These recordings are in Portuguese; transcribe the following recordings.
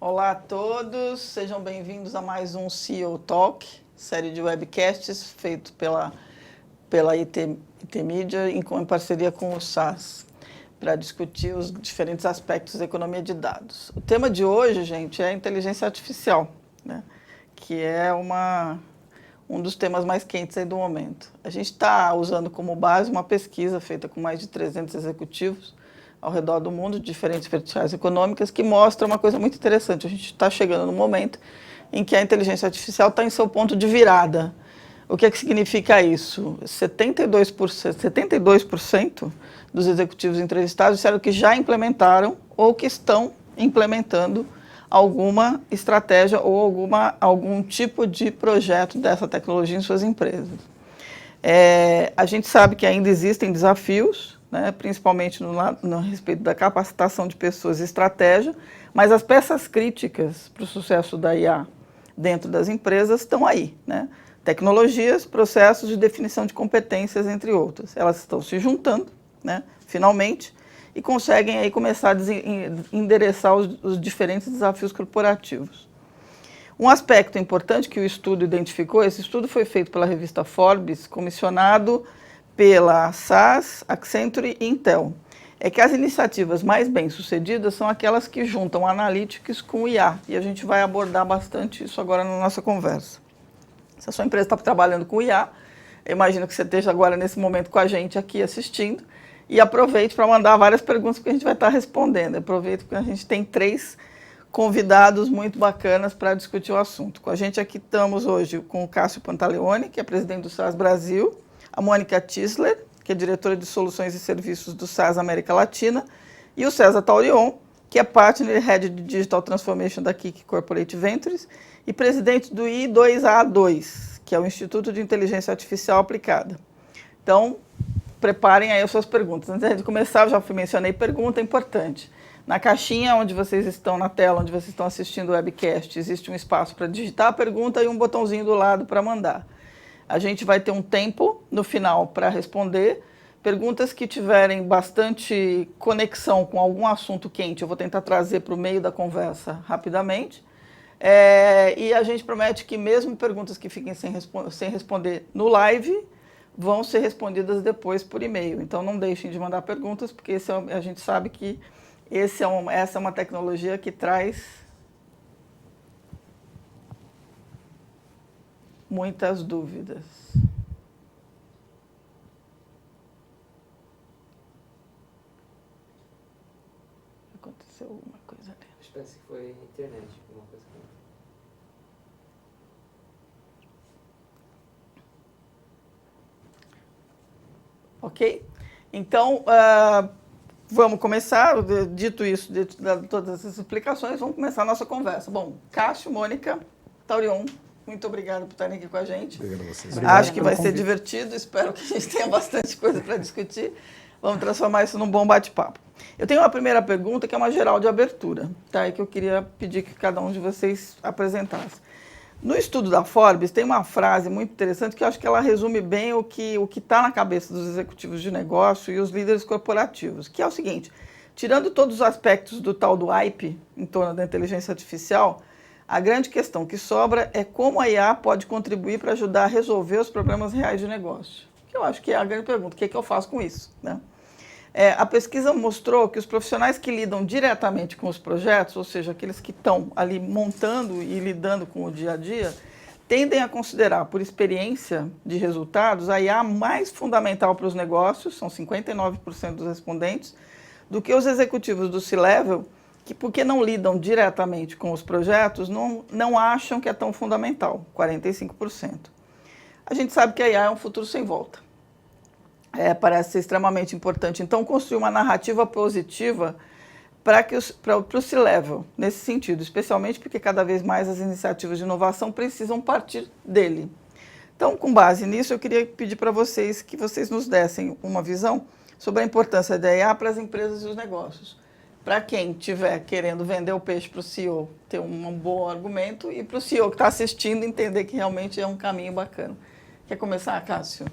Olá a todos, sejam bem-vindos a mais um CEO Talk, série de webcasts feito pela IT Media em parceria com o SAS, para discutir os diferentes aspectos da economia de dados. O tema de hoje, gente, é a inteligência artificial, né? Que é um dos temas mais quentes aí do momento. A gente está usando como base uma pesquisa feita com mais de 300 executivos ao redor do mundo, de diferentes verticais econômicas, que mostra uma coisa muito interessante. A gente está chegando no momento em que a inteligência artificial está em seu ponto de virada. O que é que significa isso? 72% dos executivos entrevistados disseram que já implementaram ou que estão implementando alguma estratégia ou algum tipo de projeto dessa tecnologia em suas empresas. A gente sabe que ainda existem desafios, né, principalmente no respeito da capacitação de pessoas e estratégia, mas as peças críticas para o sucesso da IA dentro das empresas estão aí, né? Tecnologias, processos de definição de competências, entre outras. Elas estão se juntando, né, finalmente, e conseguem aí começar a endereçar os diferentes desafios corporativos. Um aspecto importante que o estudo identificou, esse estudo foi feito pela revista Forbes, comissionado pela SAS, Accenture e Intel, é que as iniciativas mais bem-sucedidas são aquelas que juntam Analytics com IA, e a gente vai abordar bastante isso agora na nossa conversa. Se a sua empresa está trabalhando com IA, eu imagino que você esteja agora nesse momento com a gente aqui assistindo, e aproveite para mandar várias perguntas que a gente vai estar respondendo. Aproveite porque a gente tem 3 convidados muito bacanas para discutir o assunto. Com a gente aqui estamos hoje com o Cássio Pantaleone, que é presidente do SAS Brasil, a Mônica Tisler, que é diretora de soluções e serviços do SAS América Latina, e o César Taurion, que é Partner Head de Digital Transformation da Kik Corporate Ventures e presidente do I2A2, que é o Instituto de Inteligência Artificial Aplicada. Então, preparem aí as suas perguntas. Antes de começar, eu já mencionei pergunta importante. Na caixinha onde vocês estão, na tela onde vocês estão assistindo o webcast, existe um espaço para digitar a pergunta e um botãozinho do lado para mandar. A gente vai ter um tempo no final para responder. Perguntas que tiverem bastante conexão com algum assunto quente, eu vou tentar trazer para o meio da conversa rapidamente. E a gente promete que mesmo perguntas que fiquem sem responder no live, vão ser respondidas depois por e-mail. Então não deixem de mandar perguntas, porque a gente sabe que essa é uma tecnologia que traz muitas dúvidas. Aconteceu alguma coisa ali. Acho que parece que foi internet, alguma coisa. Ok? Então, vamos começar. Dito isso, todas essas explicações, vamos começar a nossa conversa. Bom, Cássio, Mônica, Taurion, muito obrigado por estarem aqui com a gente. Obrigado a vocês. Acho que vai ser divertido, espero que a gente tenha bastante coisa para discutir. Vamos transformar isso num bom bate-papo. Eu tenho uma primeira pergunta, que é uma geral de abertura, tá? E que eu queria pedir que cada um de vocês apresentasse. No estudo da Forbes, tem uma frase muito interessante que eu acho que ela resume bem o que está na cabeça dos executivos de negócio e os líderes corporativos, que é o seguinte: tirando todos os aspectos do tal do hype em torno da inteligência artificial, a grande questão que sobra é como a IA pode contribuir para ajudar a resolver os problemas reais de negócio. Que eu acho que é a grande pergunta: o que é que eu faço com isso, né? A pesquisa mostrou que os profissionais que lidam diretamente com os projetos, ou seja, aqueles que estão ali montando e lidando com o dia a dia, tendem a considerar, por experiência de resultados, a IA mais fundamental para os negócios, são 59% dos respondentes, do que os executivos do C-Level, que, porque não lidam diretamente com os projetos, não acham que é tão fundamental, 45%. A gente sabe que a IA é um futuro sem volta. Parece ser extremamente importante. Então, construir uma narrativa positiva para o C-Level, nesse sentido, especialmente porque cada vez mais as iniciativas de inovação precisam partir dele. Então, com base nisso, eu queria pedir para vocês que vocês nos dessem uma visão sobre a importância da IA para as empresas e os negócios. Para quem estiver querendo vender o peixe para o CEO, ter um bom argumento, e para o CEO que está assistindo entender que realmente é um caminho bacana. Quer começar, Cássio?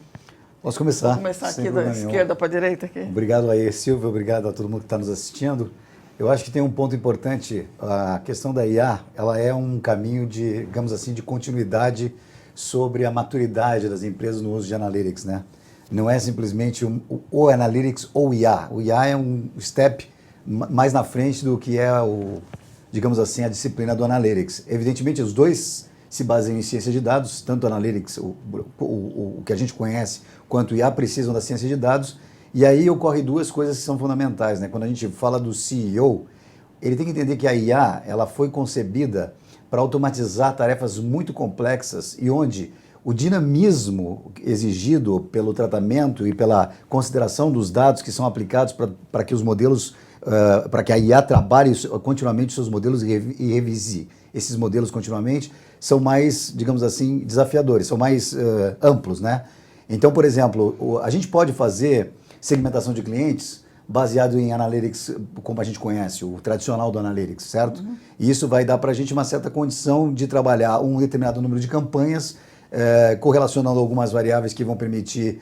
Posso começar? Vamos começar aqui da esquerda para a direita. Aqui. Obrigado aí, Silvio. Obrigado a todo mundo que está nos assistindo. Eu acho que tem um ponto importante, a questão da IA, ela é um caminho de, digamos assim, de continuidade sobre a maturidade das empresas no uso de analytics, né? Não é simplesmente o analytics ou IA. O IA é um step mais na frente do que é digamos assim, a disciplina do analytics. Evidentemente, os dois se baseiam em ciência de dados, tanto o analytics, o que a gente conhece, quanto o IA precisam da ciência de dados. E aí ocorrem duas coisas que são fundamentais, né? Quando a gente fala do CEO, ele tem que entender que a IA ela foi concebida para automatizar tarefas muito complexas e onde o dinamismo exigido pelo tratamento e pela consideração dos dados que são aplicados para que os modelos, para que a IA trabalhe continuamente os seus modelos e revise esses modelos continuamente, são mais, digamos assim, desafiadores, são mais amplos, né? Então, por exemplo, a gente pode fazer segmentação de clientes baseado em analytics, como a gente conhece, o tradicional do analytics, certo? Uhum. E isso vai dar para a gente uma certa condição de trabalhar um determinado número de campanhas, correlacionando algumas variáveis que vão permitir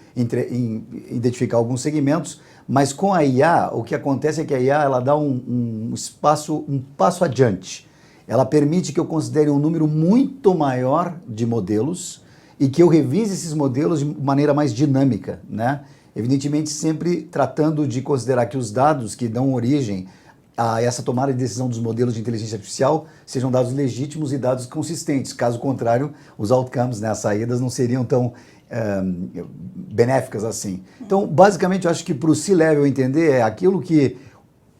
identificar alguns segmentos, mas com a IA, o que acontece é que a IA ela dá um passo adiante. Ela permite que eu considere um número muito maior de modelos e que eu revise esses modelos de maneira mais dinâmica, né? Evidentemente, sempre tratando de considerar que os dados que dão origem a essa tomada de decisão dos modelos de inteligência artificial sejam dados legítimos e dados consistentes. Caso contrário, os outcomes, né, as saídas, não seriam tão benéficas assim. Então, basicamente, eu acho que para o C-Level entender é aquilo que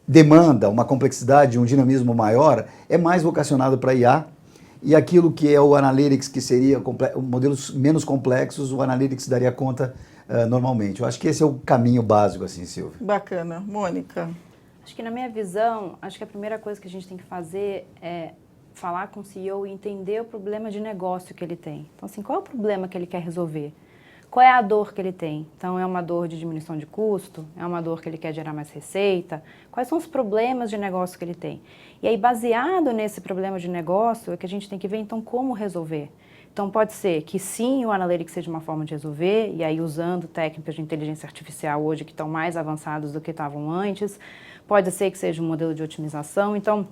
demanda uma complexidade, um dinamismo maior, é mais vocacionado para IA, e aquilo que é o Analytics, que seria modelos menos complexos, o Analytics daria conta normalmente. Eu acho que esse é o caminho básico, assim, Silvia. Bacana. Mônica? Acho que na minha visão, acho que a primeira coisa que a gente tem que fazer é falar com o CEO e entender o problema de negócio que ele tem. Então, assim, qual é o problema que ele quer resolver? Qual é a dor que ele tem? Então, é uma dor de diminuição de custo? É uma dor que ele quer gerar mais receita? Quais são os problemas de negócio que ele tem? E aí, baseado nesse problema de negócio, é que a gente tem que ver, então, como resolver. Então, pode ser que sim, o Analytics seja uma forma de resolver, e aí usando técnicas de inteligência artificial hoje que estão mais avançadas do que estavam antes. Pode ser que seja um modelo de otimização. Então,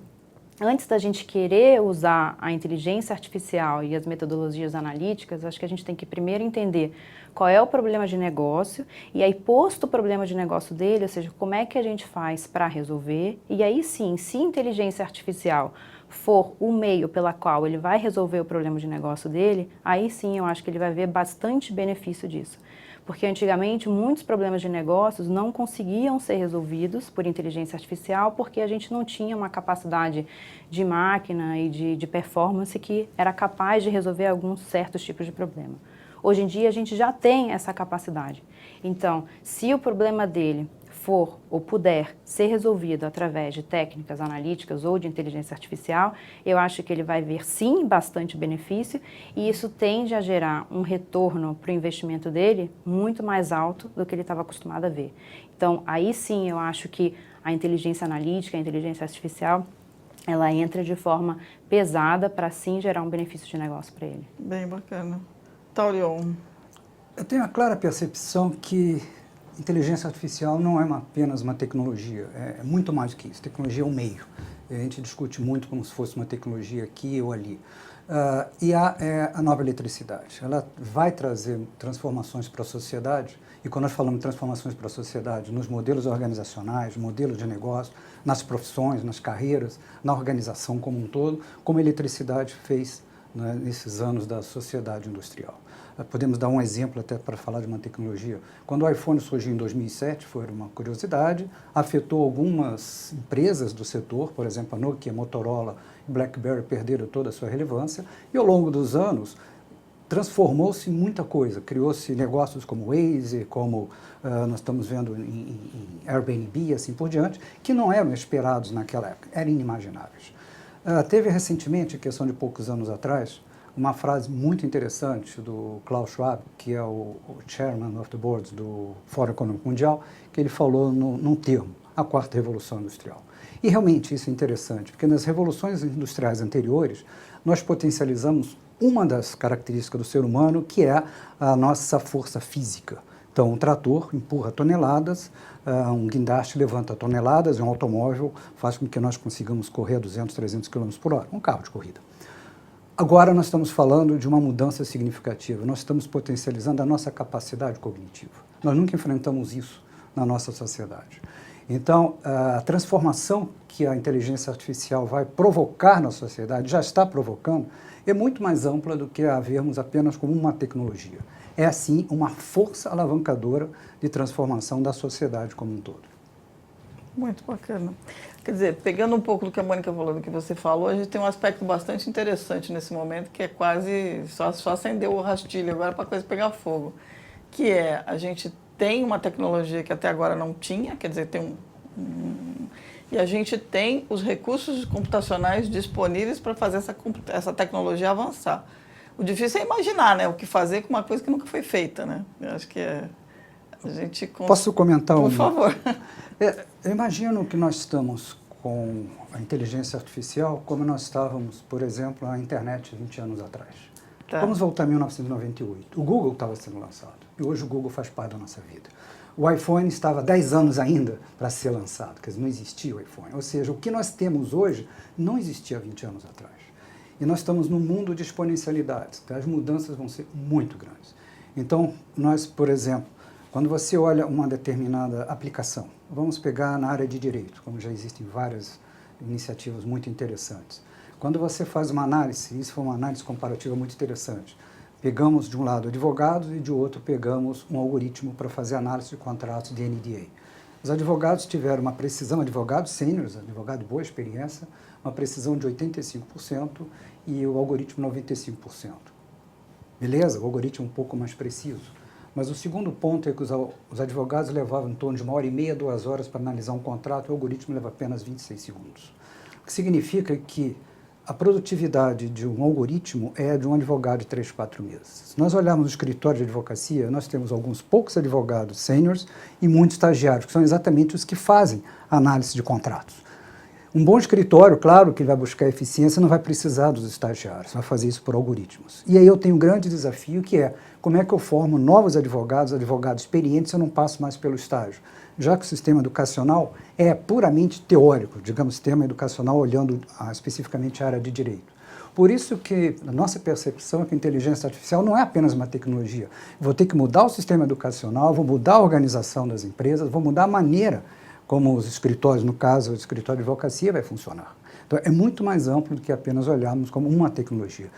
antes da gente querer usar a inteligência artificial e as metodologias analíticas, acho que a gente tem que primeiro entender qual é o problema de negócio e aí, posto o problema de negócio dele, ou seja, como é que a gente faz para resolver. E aí sim, se inteligência artificial for o meio pela qual ele vai resolver o problema de negócio dele, aí sim eu acho que ele vai ver bastante benefício disso. Porque antigamente muitos problemas de negócios não conseguiam ser resolvidos por inteligência artificial porque a gente não tinha uma capacidade de máquina e de performance que era capaz de resolver alguns certos tipos de problema. Hoje em dia a gente já tem essa capacidade. Então, se o problema dele for ou puder ser resolvido através de técnicas analíticas ou de inteligência artificial, eu acho que ele vai ver sim bastante benefício e isso tende a gerar um retorno para o investimento dele muito mais alto do que ele estava acostumado a ver. Então, aí sim eu acho que a inteligência analítica, a inteligência artificial, ela entra de forma pesada para sim gerar um benefício de negócio para ele. Bem bacana. Taurion. Eu tenho a clara percepção que inteligência artificial não é apenas uma tecnologia, é muito mais do que isso. Tecnologia é um meio. A gente discute muito como se fosse uma tecnologia aqui ou ali. IA é a nova eletricidade. Ela vai trazer transformações para a sociedade, e quando nós falamos de transformações para a sociedade, nos modelos organizacionais, modelos de negócio, nas profissões, nas carreiras, na organização como um todo, como a eletricidade fez, né, nesses anos da sociedade industrial. Podemos dar um exemplo até para falar de uma tecnologia. Quando o iPhone surgiu em 2007, foi uma curiosidade, afetou algumas empresas do setor, por exemplo, a Nokia, a Motorola e BlackBerry perderam toda a sua relevância, e ao longo dos anos transformou-se em muita coisa, criou-se negócios como Waze, como nós estamos vendo em Airbnb e assim por diante, que não eram esperados naquela época, eram inimagináveis. Teve recentemente, questão de poucos anos atrás, uma frase muito interessante do Klaus Schwab, que é o Chairman of the Board do Fórum Econômico Mundial, que ele falou num termo, a quarta revolução industrial. E realmente isso é interessante, porque nas revoluções industriais anteriores, nós potencializamos uma das características do ser humano, que é a nossa força física. Então, um trator empurra toneladas, um guindaste levanta toneladas, um automóvel faz com que nós consigamos correr a 200, 300 km por hora, um carro de corrida. Agora nós estamos falando de uma mudança significativa, nós estamos potencializando a nossa capacidade cognitiva. Nós nunca enfrentamos isso na nossa sociedade. Então, a transformação que a inteligência artificial vai provocar na sociedade, já está provocando, é muito mais ampla do que a vermos apenas como uma tecnologia. É, sim, uma força alavancadora de transformação da sociedade como um todo. Muito bacana. Quer dizer, pegando um pouco do que a Mônica falou, do que você falou, a gente tem um aspecto bastante interessante nesse momento, que é quase só acender o rastilho agora para a coisa pegar fogo. Que é, a gente tem uma tecnologia que até agora não tinha, quer dizer, e a gente tem os recursos computacionais disponíveis para fazer essa tecnologia avançar. O difícil é imaginar, né, o que fazer com uma coisa que nunca foi feita, né? Eu acho que a gente... Posso comentar Por favor. Eu imagino que nós estamos com a inteligência artificial como nós estávamos, por exemplo, na internet 20 anos atrás. Tá. Vamos voltar a 1998. O Google estava sendo lançado e hoje o Google faz parte da nossa vida. O iPhone estava há 10 anos ainda para ser lançado, quer dizer, não existia o iPhone. Ou seja, o que nós temos hoje não existia há 20 anos atrás. E nós estamos num mundo de exponencialidades, então as mudanças vão ser muito grandes. Então, nós, por exemplo, quando você olha uma determinada aplicação, vamos pegar na área de direito, como já existem várias iniciativas muito interessantes. Quando você faz uma análise, isso foi uma análise comparativa muito interessante, pegamos de um lado advogados e de outro pegamos um algoritmo para fazer análise de contratos de NDA. Os advogados tiveram uma precisão, advogados sêniores, advogado de boa experiência, uma precisão de 85% e o algoritmo 95%. Beleza? O algoritmo é um pouco mais preciso. Mas o segundo ponto é que os advogados levavam em torno de 1h30, 2 horas para analisar um contrato, e o algoritmo leva apenas 26 segundos. O que significa que a produtividade de um algoritmo é de um advogado de 3, 4 meses. Se nós olharmos o escritório de advocacia, nós temos alguns poucos advogados sêniores e muitos estagiários, que são exatamente os que fazem a análise de contratos. Um bom escritório, claro, que vai buscar eficiência, não vai precisar dos estagiários, vai fazer isso por algoritmos. E aí eu tenho um grande desafio, que é como é que eu formo novos advogados experientes, se eu não passo mais pelo estágio. Já que o sistema educacional é puramente teórico, digamos, sistema educacional olhando especificamente a área de direito. Por isso que a nossa percepção é que a inteligência artificial não é apenas uma tecnologia. Vou ter que mudar o sistema educacional, vou mudar a organização das empresas, vou mudar a maneira como os escritórios, no caso, o escritório de advocacia vai funcionar. Então, é muito mais amplo do que apenas olharmos como uma tecnologia.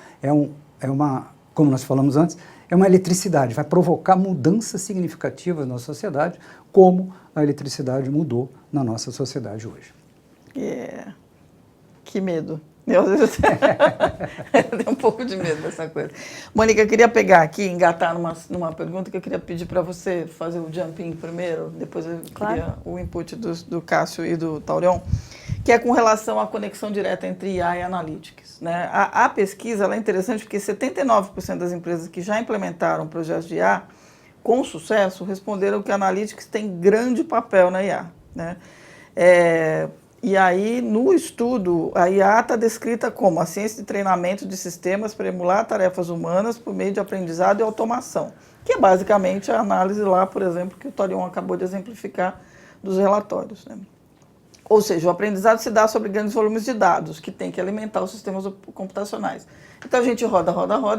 Como nós falamos antes, é uma eletricidade, vai provocar mudanças significativas na sociedade, como a eletricidade mudou na nossa sociedade hoje. Que medo. Eu tenho um pouco de medo dessa coisa. Mônica, eu queria pegar aqui, engatar numa pergunta que eu queria pedir para você fazer o jumping primeiro, depois eu queria o input do Cássio e do Taurion, que é com relação à conexão direta entre IA e Analytics, né? A pesquisa ela é interessante porque 79% das empresas que já implementaram projetos de IA com sucesso responderam que a Analytics tem grande papel na IA, né? E aí, no estudo, a IA está descrita como a ciência de treinamento de sistemas para emular tarefas humanas por meio de aprendizado e automação, que é basicamente a análise lá, por exemplo, que o Taurion acabou de exemplificar dos relatórios, né? Ou seja, o aprendizado se dá sobre grandes volumes de dados, que tem que alimentar os sistemas computacionais. Então, a gente roda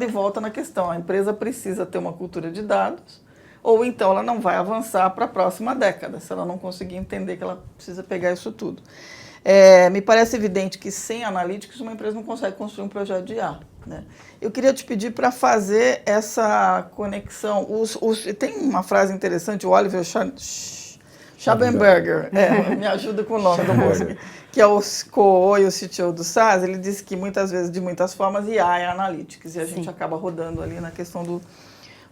e volta na questão. A empresa precisa ter uma cultura de dados, ou então ela não vai avançar para a próxima década, se ela não conseguir entender que ela precisa pegar isso tudo. Me parece evidente que sem analytics uma empresa não consegue construir um projeto de IA, né? Eu queria te pedir para fazer essa conexão. Tem uma frase interessante, o Oliver Schabenberger, me ajuda com o nome do moço, que é o CEO e o CTO do SaaS. Ele disse que muitas vezes, de muitas formas, IA é analytics, e a gente acaba rodando ali na questão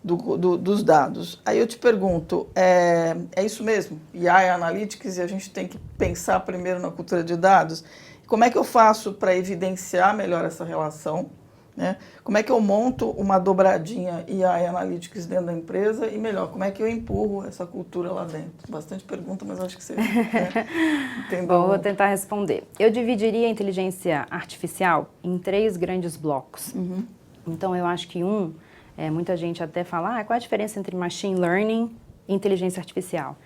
dos dados. Aí eu te pergunto, é isso mesmo? IA é Analytics e a gente tem que pensar primeiro na cultura de dados? Como é que eu faço para evidenciar melhor essa relação, né? Como é que eu monto uma dobradinha IA e Analytics dentro da empresa? E melhor, como é que eu empurro essa cultura lá dentro? Bastante pergunta, mas acho que você entendeu. Bom, vou tentar responder. Eu dividiria a inteligência artificial em 3 grandes blocos. Então, eu acho que muita gente até fala, qual a diferença entre machine learning inteligência artificial.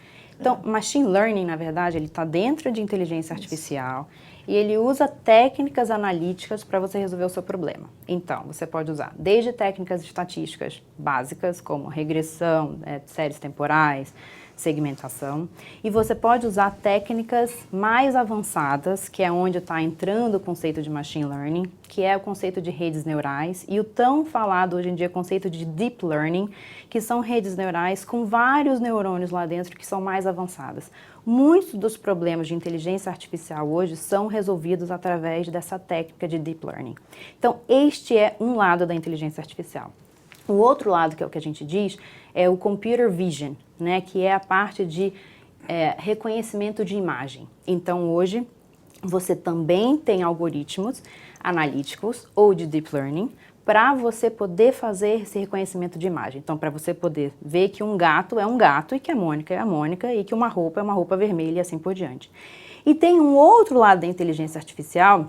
Então, machine learning, na verdade, ele está dentro de inteligência artificial e ele usa técnicas analíticas para você resolver o seu problema. Então, você pode usar desde técnicas estatísticas básicas, como regressão, séries temporais, segmentação, e você pode usar técnicas mais avançadas, que é onde está entrando o conceito de machine learning, que é o conceito de redes neurais, e o tão falado hoje em dia conceito de deep learning, que são redes neurais com vários neurônios lá dentro que são mais avançadas. Muitos dos problemas de inteligência artificial hoje são resolvidos através dessa técnica de deep learning. Então, este é um lado da inteligência artificial. O outro lado, que é o que a gente diz, é o computer vision, né, que é a parte de reconhecimento de imagem. Então, hoje, você também tem algoritmos analíticos ou de deep learning para você poder fazer esse reconhecimento de imagem. Então, para você poder ver que um gato é um gato e que a Mônica é a Mônica e que uma roupa é uma roupa vermelha e assim por diante. E tem um outro lado da inteligência artificial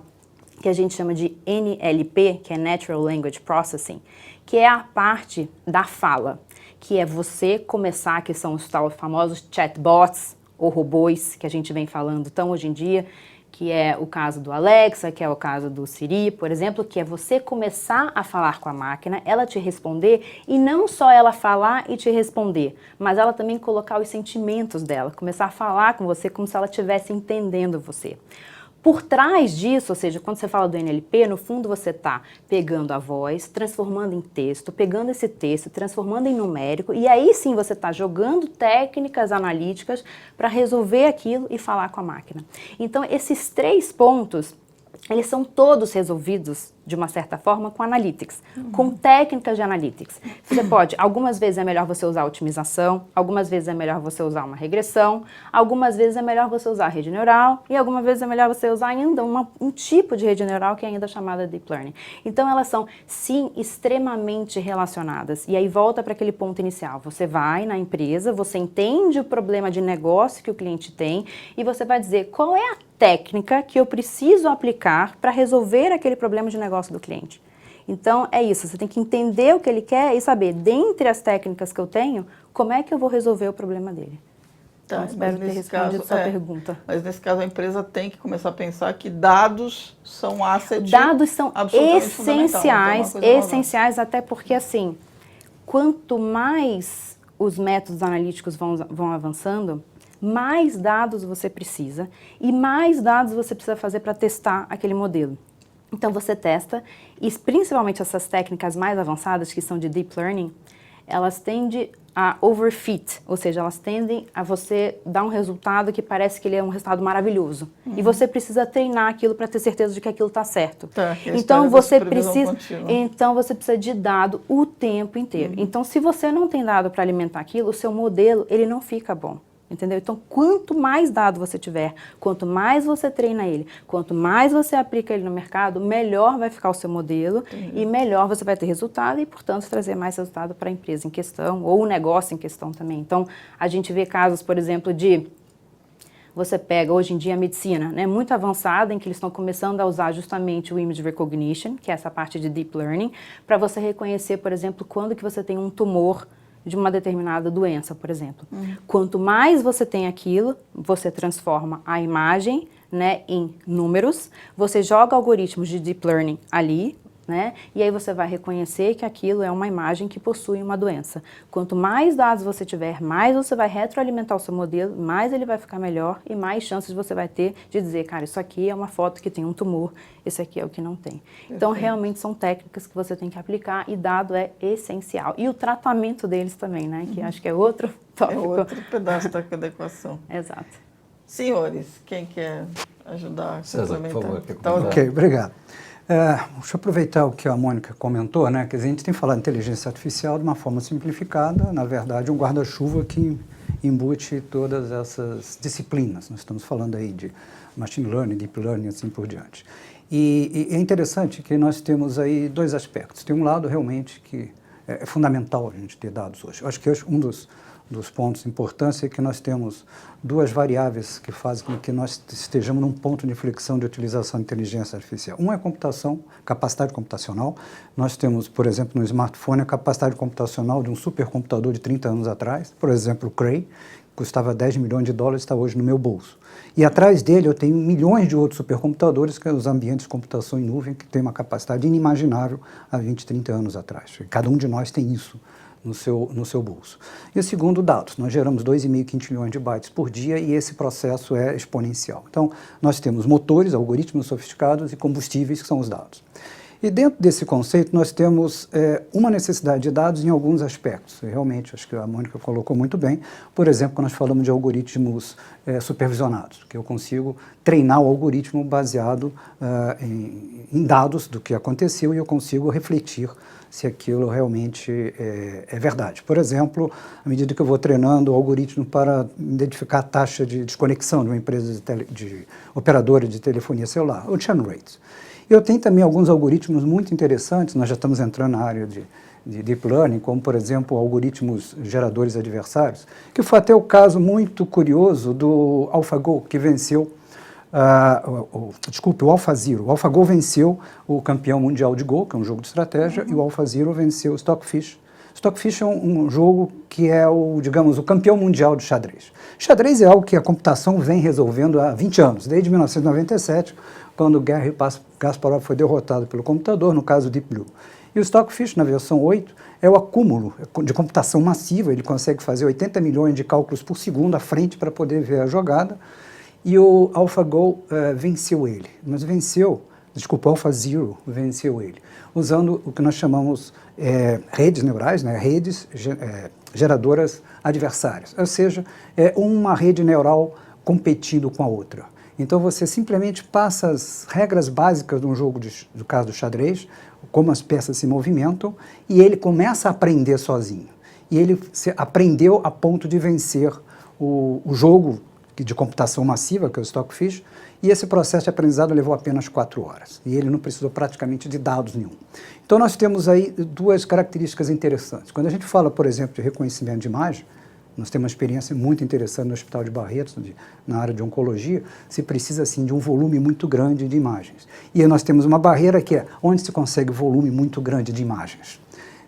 que a gente chama de NLP, que é Natural Language Processing, que é a parte da fala, que é você começar, que são os tal famosos chatbots ou robôs que a gente vem falando tão hoje em dia, que é o caso do Alexa, que é o caso do Siri, por exemplo, que é você começar a falar com a máquina, ela te responder, e não só ela falar e te responder, mas ela também colocar os sentimentos dela, começar a falar com você como se ela estivesse entendendo você. Por trás disso, ou seja, quando você fala do NLP, no fundo você está pegando a voz, transformando em texto, pegando esse texto, transformando em numérico, e aí sim você está jogando técnicas analíticas para resolver aquilo e falar com a máquina. Então, esses 3 pontos, eles são todos resolvidos, de uma certa forma, com analytics, com técnicas de analytics. Você pode, algumas vezes é melhor você usar otimização, algumas vezes é melhor você usar uma regressão, algumas vezes é melhor você usar rede neural, e algumas vezes é melhor você usar ainda um tipo de rede neural que é ainda chamada deep learning. Então, elas são, sim, extremamente relacionadas. E aí volta para aquele ponto inicial. Você vai na empresa, você entende o problema de negócio que o cliente tem, e você vai dizer qual é a técnica que eu preciso aplicar para resolver aquele problema de negócio do cliente. Então, é isso, você tem que entender o que ele quer e saber, dentre as técnicas que eu tenho, como é que eu vou resolver o problema dele. Então, espero ter respondido a sua pergunta. Mas nesse caso, a empresa tem que começar a pensar que dados são asset. Dados são essenciais, até porque, assim, quanto mais os métodos analíticos vão avançando, mais dados você precisa e mais dados você precisa fazer para testar aquele modelo. Então, você testa, e principalmente essas técnicas mais avançadas, que são de deep learning, elas tendem a overfit, ou seja, elas tendem a você dar um resultado que parece que ele é um resultado maravilhoso. E você precisa treinar aquilo para ter certeza de que aquilo está certo. Então, você precisa de dado o tempo inteiro. Então, se você não tem dado para alimentar aquilo, o seu modelo ele não fica bom. Entendeu? Então, quanto mais dado você tiver, quanto mais você treina ele, quanto mais você aplica ele no mercado, melhor vai ficar o seu modelo e melhor você vai ter resultado e, portanto, trazer mais resultado para a empresa em questão ou o negócio em questão também. Então, a gente vê casos, por exemplo, de você pega hoje em dia a medicina, né, muito avançada, em que eles estão começando a usar justamente o image recognition, que é essa parte de deep learning, para você reconhecer, por exemplo, quando que você tem um tumor de uma determinada doença, por exemplo. Quanto mais você tem aquilo, você transforma a imagem, né, em números, você joga algoritmos de deep learning ali, né, e aí você vai reconhecer que aquilo é uma imagem que possui uma doença. Quanto mais dados você tiver, mais você vai retroalimentar o seu modelo, mais ele vai ficar melhor e mais chances você vai ter de dizer, cara, isso aqui é uma foto que tem um tumor, esse aqui é o que não tem. Então, realmente são técnicas que você tem que aplicar e dado é essencial. E o tratamento deles também, né, que acho que é outro tópico. É outro pedaço da equação. Exato. Senhores, quem quer ajudar a César, por favor. Ok, obrigado. Deixa eu aproveitar o que a Mônica comentou, né? Quer dizer, a gente tem falado de inteligência artificial de uma forma simplificada, na verdade, um guarda-chuva que embute todas essas disciplinas. Nós estamos falando aí de machine learning, deep learning, assim por diante. E é interessante que nós temos aí 2 aspectos. Tem um lado realmente que é fundamental a gente ter dados hoje. Eu acho que um dos dos pontos importantes é que nós temos duas variáveis que fazem com que nós estejamos num ponto de inflexão de utilização de inteligência artificial. Uma é a computação, capacidade computacional. Nós temos, por exemplo, no smartphone, a capacidade computacional de um supercomputador de 30 anos atrás, por exemplo, o Cray, custava 10 milhões de dólares, está hoje no meu bolso. E atrás dele eu tenho milhões de outros supercomputadores, que são os ambientes de computação em nuvem, que têm uma capacidade inimaginável há 20, 30 anos atrás. E cada um de nós tem isso no seu bolso. E o segundo, dados. Nós geramos 2,5 quintilhões de bytes por dia e esse processo é exponencial. Então, nós temos motores, algoritmos sofisticados e combustíveis, que são os dados. E dentro desse conceito, nós temos uma necessidade de dados em alguns aspectos. Realmente, acho que a Mônica colocou muito bem. Por exemplo, quando nós falamos de algoritmos supervisionados, que eu consigo treinar o algoritmo baseado em dados do que aconteceu e eu consigo refletir se aquilo realmente é verdade. Por exemplo, à medida que eu vou treinando o algoritmo para identificar a taxa de desconexão de uma empresa de operadora de telefonia celular, o churn rate. Eu tenho também alguns algoritmos muito interessantes, nós já estamos entrando na área de Deep Learning, como, por exemplo, algoritmos geradores adversários, que foi até o caso muito curioso do AlphaGo, que venceu, o AlphaZero. O AlphaGo venceu o campeão mundial de Go, que é um jogo de estratégia, e o AlphaZero venceu o Stockfish. Stockfish é um jogo que é o campeão mundial de xadrez. Xadrez é algo que a computação vem resolvendo há 20 anos, desde 1997, quando Garry Kasparov foi derrotado pelo computador, no caso Deep Blue. E o Stockfish, na versão 8, é o acúmulo de computação massiva, ele consegue fazer 80 milhões de cálculos por segundo à frente para poder ver a jogada, e o AlphaGo venceu ele. Mas o AlphaZero venceu ele, usando o que nós chamamos redes neurais, né, redes geradoras adversárias, ou seja, é uma rede neural competindo com a outra. Então você simplesmente passa as regras básicas de um jogo, do caso do xadrez, como as peças se movimentam, e ele começa a aprender sozinho. E ele aprendeu a ponto de vencer o jogo de computação massiva, que é o Stockfish, e esse processo de aprendizado levou apenas 4 horas. E ele não precisou praticamente de dados nenhum. Então nós temos aí duas características interessantes. Quando a gente fala, por exemplo, de reconhecimento de imagem, nós temos uma experiência muito interessante no Hospital de Barretos, na área de oncologia, se precisa, assim, de um volume muito grande de imagens. E aí nós temos uma barreira que é onde se consegue volume muito grande de imagens.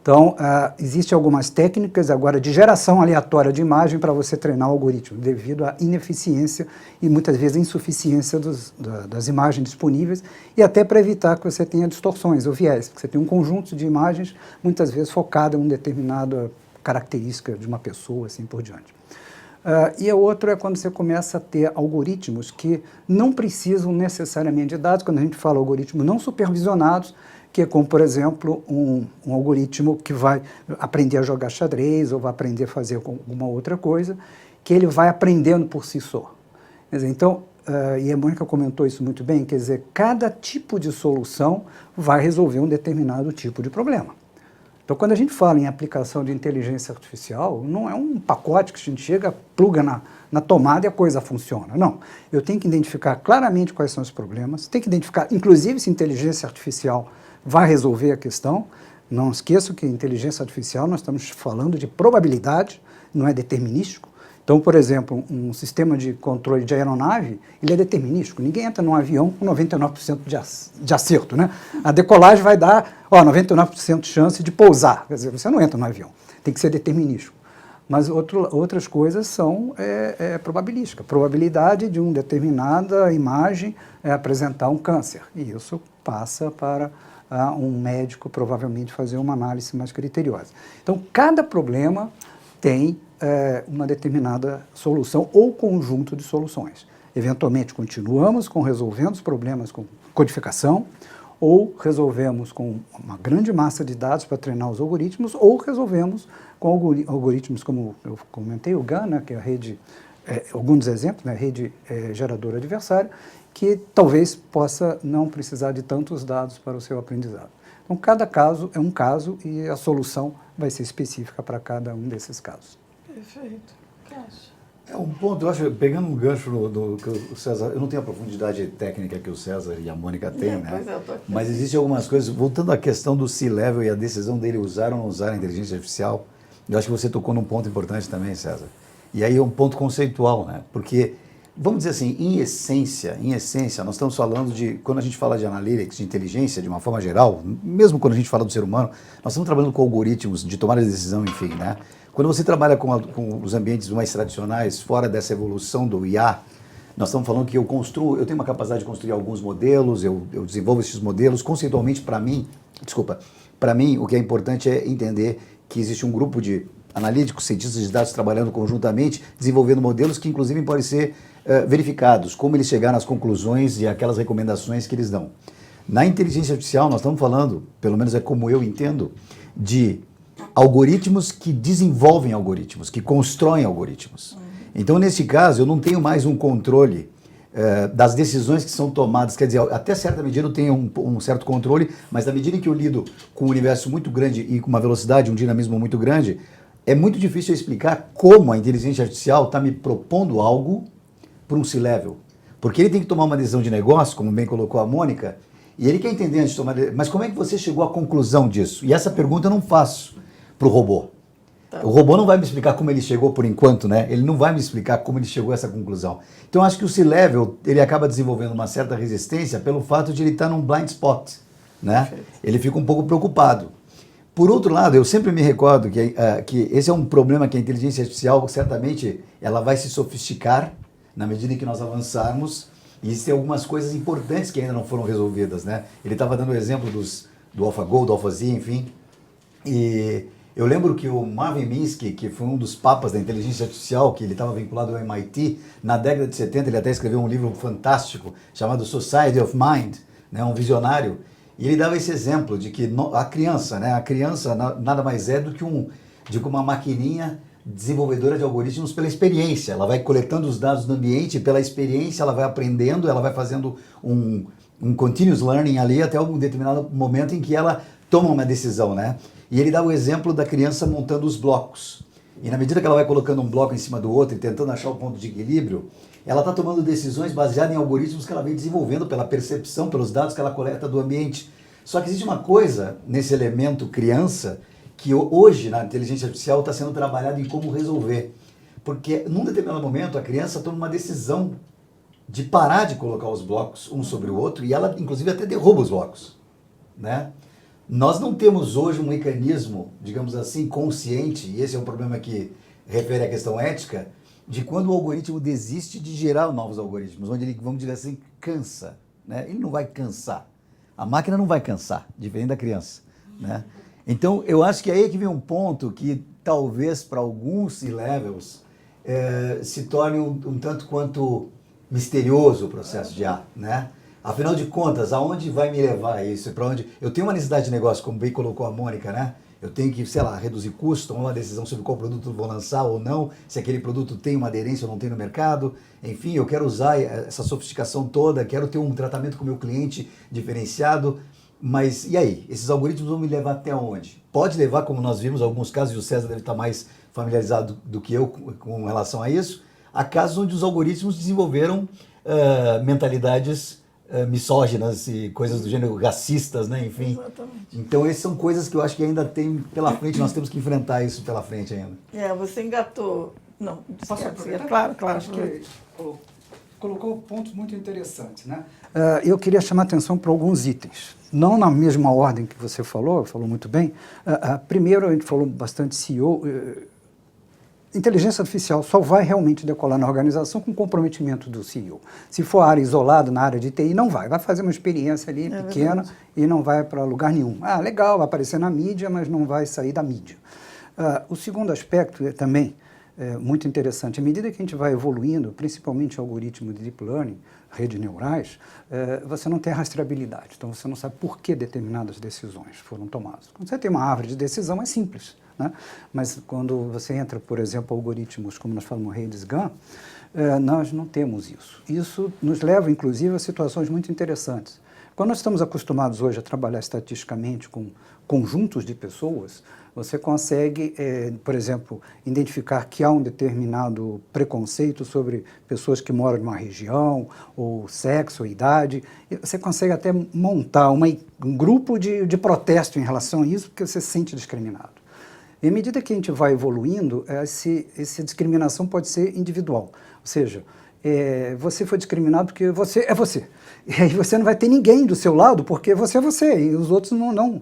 Então, existem algumas técnicas agora de geração aleatória de imagem para você treinar o algoritmo, devido à ineficiência e muitas vezes à insuficiência das imagens disponíveis e até para evitar que você tenha distorções ou viés, porque você tem um conjunto de imagens muitas vezes focado em uma determinada característica de uma pessoa, assim por diante. E a outra é quando você começa a ter algoritmos que não precisam necessariamente de dados, quando a gente fala algoritmos não supervisionados, que é como, por exemplo, um algoritmo que vai aprender a jogar xadrez ou vai aprender a fazer alguma outra coisa, que ele vai aprendendo por si só. Quer dizer, então, e a Mônica comentou isso muito bem, quer dizer, cada tipo de solução vai resolver um determinado tipo de problema. Então, quando a gente fala em aplicação de inteligência artificial, não é um pacote que a gente chega, pluga na tomada e a coisa funciona. Não. Eu tenho que identificar claramente quais são os problemas, tenho que identificar, inclusive, se inteligência artificial vai resolver a questão. Não esqueçam que inteligência artificial, nós estamos falando de probabilidade, não é determinístico. Então, por exemplo, um sistema de controle de aeronave, ele é determinístico. Ninguém entra num avião com 99% de acerto, né? A decolagem vai dar 99% de chance de pousar. Quer dizer, você não entra no avião. Tem que ser determinístico. Mas outras coisas são probabilísticas. Probabilidade de uma determinada imagem apresentar um câncer. E isso passa para um médico provavelmente fazer uma análise mais criteriosa. Então, cada problema tem uma determinada solução ou conjunto de soluções. Eventualmente, continuamos resolvendo os problemas com codificação, ou resolvemos com uma grande massa de dados para treinar os algoritmos, ou resolvemos com algoritmos como eu comentei, o GAN, né, que é a rede, alguns exemplos, né, rede geradora adversária, que talvez possa não precisar de tantos dados para o seu aprendizado. Então, cada caso é um caso e a solução vai ser específica para cada um desses casos. Perfeito. O que acha? É um ponto, eu acho, pegando um gancho do que o César, eu não tenho a profundidade técnica que o César e a Mônica têm, né? Pois é, eu tô aqui. Mas existem algumas coisas, voltando à questão do C-Level e a decisão dele usar ou não usar a inteligência artificial, Eu acho que você tocou num ponto importante também, César. E aí é um ponto conceitual, né? Porque, vamos dizer assim, em essência, nós estamos falando de, quando a gente fala de analytics, de inteligência, de uma forma geral, mesmo quando a gente fala do ser humano, nós estamos trabalhando com algoritmos de tomada de decisão, enfim, né? Quando você trabalha com os ambientes mais tradicionais, fora dessa evolução do IA, nós estamos falando que eu tenho uma capacidade de construir alguns modelos, eu desenvolvo esses modelos, conceitualmente para mim, o que é importante é entender que existe um grupo de analíticos, cientistas de dados trabalhando conjuntamente, desenvolvendo modelos que inclusive podem ser verificados, como eles chegaram às conclusões e aquelas recomendações que eles dão. Na inteligência artificial, nós estamos falando, pelo menos é como eu entendo, de algoritmos que desenvolvem algoritmos, que constroem algoritmos. Então, nesse caso, eu não tenho mais um controle das decisões que são tomadas, quer dizer, até certa medida eu tenho um certo controle, mas na medida em que eu lido com um universo muito grande e com uma velocidade, um dinamismo muito grande, é muito difícil eu explicar como a inteligência artificial está me propondo algo para um C-level. Porque ele tem que tomar uma decisão de negócio, como bem colocou a Mônica, e ele quer entender antes de tomar... Mas como é que você chegou à conclusão disso? E essa pergunta eu não faço para o robô. O robô não vai me explicar como ele chegou por enquanto, né? Ele não vai me explicar como ele chegou a essa conclusão. Então, acho que o C-Level, ele acaba desenvolvendo uma certa resistência pelo fato de ele estar num blind spot, né? Perfeito. Ele fica um pouco preocupado. Por outro lado, eu sempre me recordo que esse é um problema que a inteligência artificial, certamente, ela vai se sofisticar na medida em que nós avançarmos, e existem algumas coisas importantes que ainda não foram resolvidas, né? Ele estava dando o exemplo do AlphaGo, do AlphaZ, enfim, e... eu lembro que o Marvin Minsky, que foi um dos papas da inteligência artificial, que ele estava vinculado ao MIT, na década de 70 ele até escreveu um livro fantástico chamado Society of Mind, né, um visionário, e ele dava esse exemplo de que a criança nada mais é do que uma maquininha desenvolvedora de algoritmos pela experiência. Ela vai coletando os dados do ambiente, pela experiência ela vai aprendendo, ela vai fazendo um continuous learning ali até um determinado momento em que ela toma uma decisão, né? E ele dá o exemplo da criança montando os blocos. E na medida que ela vai colocando um bloco em cima do outro e tentando achar o ponto de equilíbrio, ela está tomando decisões baseadas em algoritmos que ela vem desenvolvendo pela percepção, pelos dados que ela coleta do ambiente. Só que existe uma coisa nesse elemento criança que hoje na inteligência artificial está sendo trabalhado em como resolver. Porque num determinado momento a criança toma uma decisão de parar de colocar os blocos um sobre o outro e ela inclusive até derruba os blocos, né? Nós não temos hoje um mecanismo, digamos assim, consciente, e esse é um problema que refere à questão ética, de quando o algoritmo desiste de gerar novos algoritmos, onde ele, vamos dizer assim, cansa, né? Ele não vai cansar. A máquina não vai cansar, diferente da criança, né? Então, eu acho que aí é que vem um ponto que talvez para alguns C-levels se torne um tanto quanto misterioso o processo de IA, né? Afinal de contas, aonde vai me levar isso? Para onde? Eu tenho uma necessidade de negócio, como bem colocou a Mônica, né? Eu tenho que, sei lá, reduzir custo, tomar uma decisão sobre qual produto eu vou lançar ou não, se aquele produto tem uma aderência ou não tem no mercado. Enfim, eu quero usar essa sofisticação toda, quero ter um tratamento com o meu cliente diferenciado. Mas e aí? Esses algoritmos vão me levar até onde? Pode levar, como nós vimos, alguns casos, e o César deve estar mais familiarizado do que eu com relação a isso, a casos onde os algoritmos desenvolveram mentalidades misóginas e coisas do gênero, racistas, né? Enfim. Exatamente. Então, essas são coisas que eu acho que ainda tem pela frente, nós temos que enfrentar isso pela frente ainda. Você engatou... Não, Posso aproveitar? Claro. Acho que... Colocou pontos muito interessantes, né? Eu queria chamar a atenção para alguns itens. Não na mesma ordem que você falou muito bem. Primeiro, a gente falou bastante CEO. Inteligência artificial só vai realmente decolar na organização com comprometimento do CEO. Se for área isolada, na área de TI, não vai. Vai fazer uma experiência ali pequena verdade. E não vai para lugar nenhum. Legal, vai aparecer na mídia, mas não vai sair da mídia. O segundo aspecto é também muito interessante. À medida que a gente vai evoluindo, principalmente o algoritmo de deep learning, redes neurais, você não tem rastreabilidade. Então, você não sabe por que determinadas decisões foram tomadas. Quando você tem uma árvore de decisão, é simples. Né? Mas quando você entra, por exemplo, algoritmos, como nós falamos, redes GAN, nós não temos isso. Isso nos leva, inclusive, a situações muito interessantes. Quando nós estamos acostumados hoje a trabalhar estatisticamente com conjuntos de pessoas, você consegue, por exemplo, identificar que há um determinado preconceito sobre pessoas que moram numa região, ou sexo, ou idade. E você consegue até montar um grupo de protesto em relação a isso, porque você se sente discriminado. E à medida que a gente vai evoluindo, essa discriminação pode ser individual. Ou seja, você foi discriminado porque você é você. E aí você não vai ter ninguém do seu lado porque você é você. E os outros não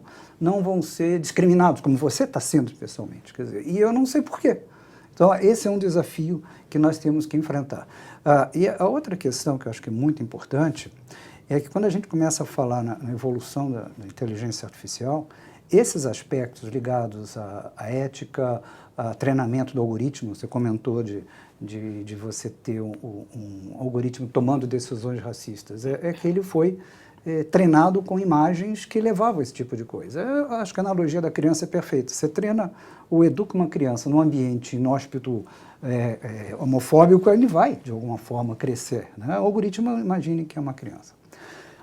vão ser discriminados como você está sendo pessoalmente. Quer dizer, e eu não sei por quê. Então, esse é um desafio que nós temos que enfrentar. E a outra questão que eu acho que é muito importante é que quando a gente começa a falar na evolução da inteligência artificial, esses aspectos ligados à ética, a treinamento do algoritmo, você comentou de você ter um algoritmo tomando decisões racistas, é que ele foi treinado com imagens que levavam a esse tipo de coisa. Eu acho que a analogia da criança é perfeita. Você treina ou educa uma criança num ambiente inóspito, homofóbico, ele vai, de alguma forma, crescer. Né? O algoritmo, imagine que é uma criança.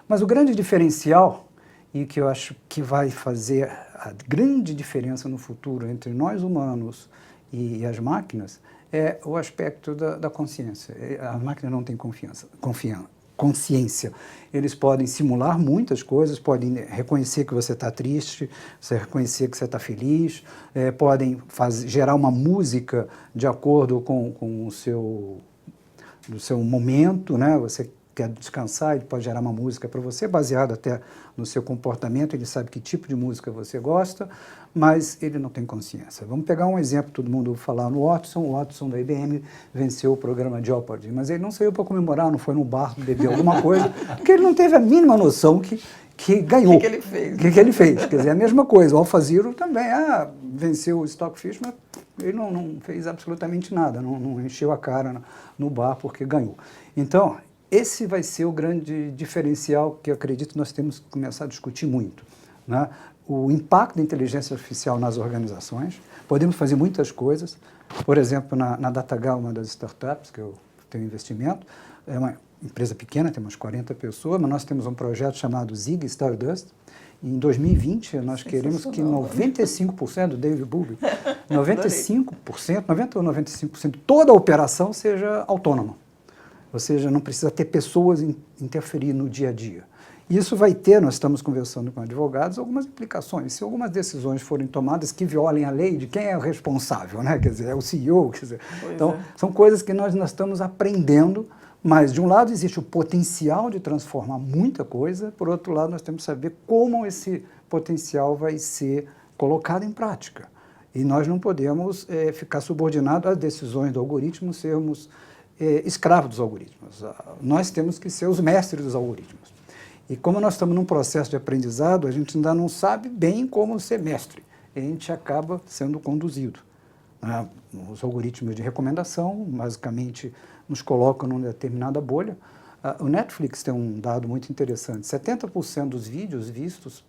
Mas o grande diferencial, e que eu acho que vai fazer a grande diferença no futuro entre nós humanos e as máquinas, é o aspecto da consciência. A máquina não tem consciência. Eles podem simular muitas coisas, podem reconhecer que você está triste, você reconhecer que você está feliz, podem gerar uma música de acordo com o seu momento, né? Você quer descansar, ele pode gerar uma música para você, baseada até no seu comportamento, ele sabe que tipo de música você gosta, mas ele não tem consciência. Vamos pegar um exemplo, todo mundo falar no Watson. O Watson da IBM venceu o programa Jeopardy, mas ele não saiu para comemorar, não foi no bar beber alguma coisa, porque ele não teve a mínima noção que ganhou. O que ele fez? O que ele fez? Quer dizer, é a mesma coisa. O AlphaZero também venceu o Stockfish, mas ele não fez absolutamente nada, não encheu a cara no bar porque ganhou. Então, esse vai ser o grande diferencial que eu acredito nós temos que começar a discutir muito, né? O impacto da inteligência artificial nas organizações. Podemos fazer muitas coisas. Por exemplo, na DataGal, uma das startups que eu tenho investimento, é uma empresa pequena, temos 40 pessoas, mas nós temos um projeto chamado Zig Stardust. Em 2020, nós queremos que 95% do David Booby, 95%, 90 ou 95%, toda a operação seja autônoma. Ou seja, não precisa ter pessoas interferir no dia a dia. Isso vai ter, nós estamos conversando com advogados, algumas implicações. Se algumas decisões forem tomadas que violem a lei, de quem é o responsável, né? Quer dizer, é o CEO. Quer dizer. Então, são coisas que nós estamos aprendendo, mas de um lado existe o potencial de transformar muita coisa, por outro lado nós temos que saber como esse potencial vai ser colocado em prática. E nós não podemos ficar subordinados às decisões do algoritmo, sermos escravos dos algoritmos. Nós temos que ser os mestres dos algoritmos. E como nós estamos num processo de aprendizado, a gente ainda não sabe bem como ser mestre. E a gente acaba sendo conduzido. Os algoritmos de recomendação, basicamente, nos colocam numa determinada bolha. O Netflix tem um dado muito interessante. 70% dos vídeos vistos,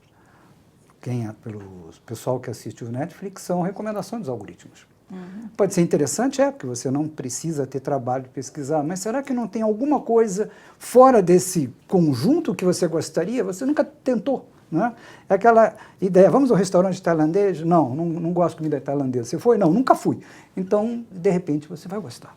pelo pessoal que assiste o Netflix, são recomendações dos algoritmos. Uhum. Pode ser interessante, porque você não precisa ter trabalho de pesquisar, mas será que não tem alguma coisa fora desse conjunto que você gostaria? Você nunca tentou, né? É aquela ideia, vamos ao restaurante tailandês? Não gosto de comida tailandesa. Você foi? Não, nunca fui. Então, de repente, você vai gostar.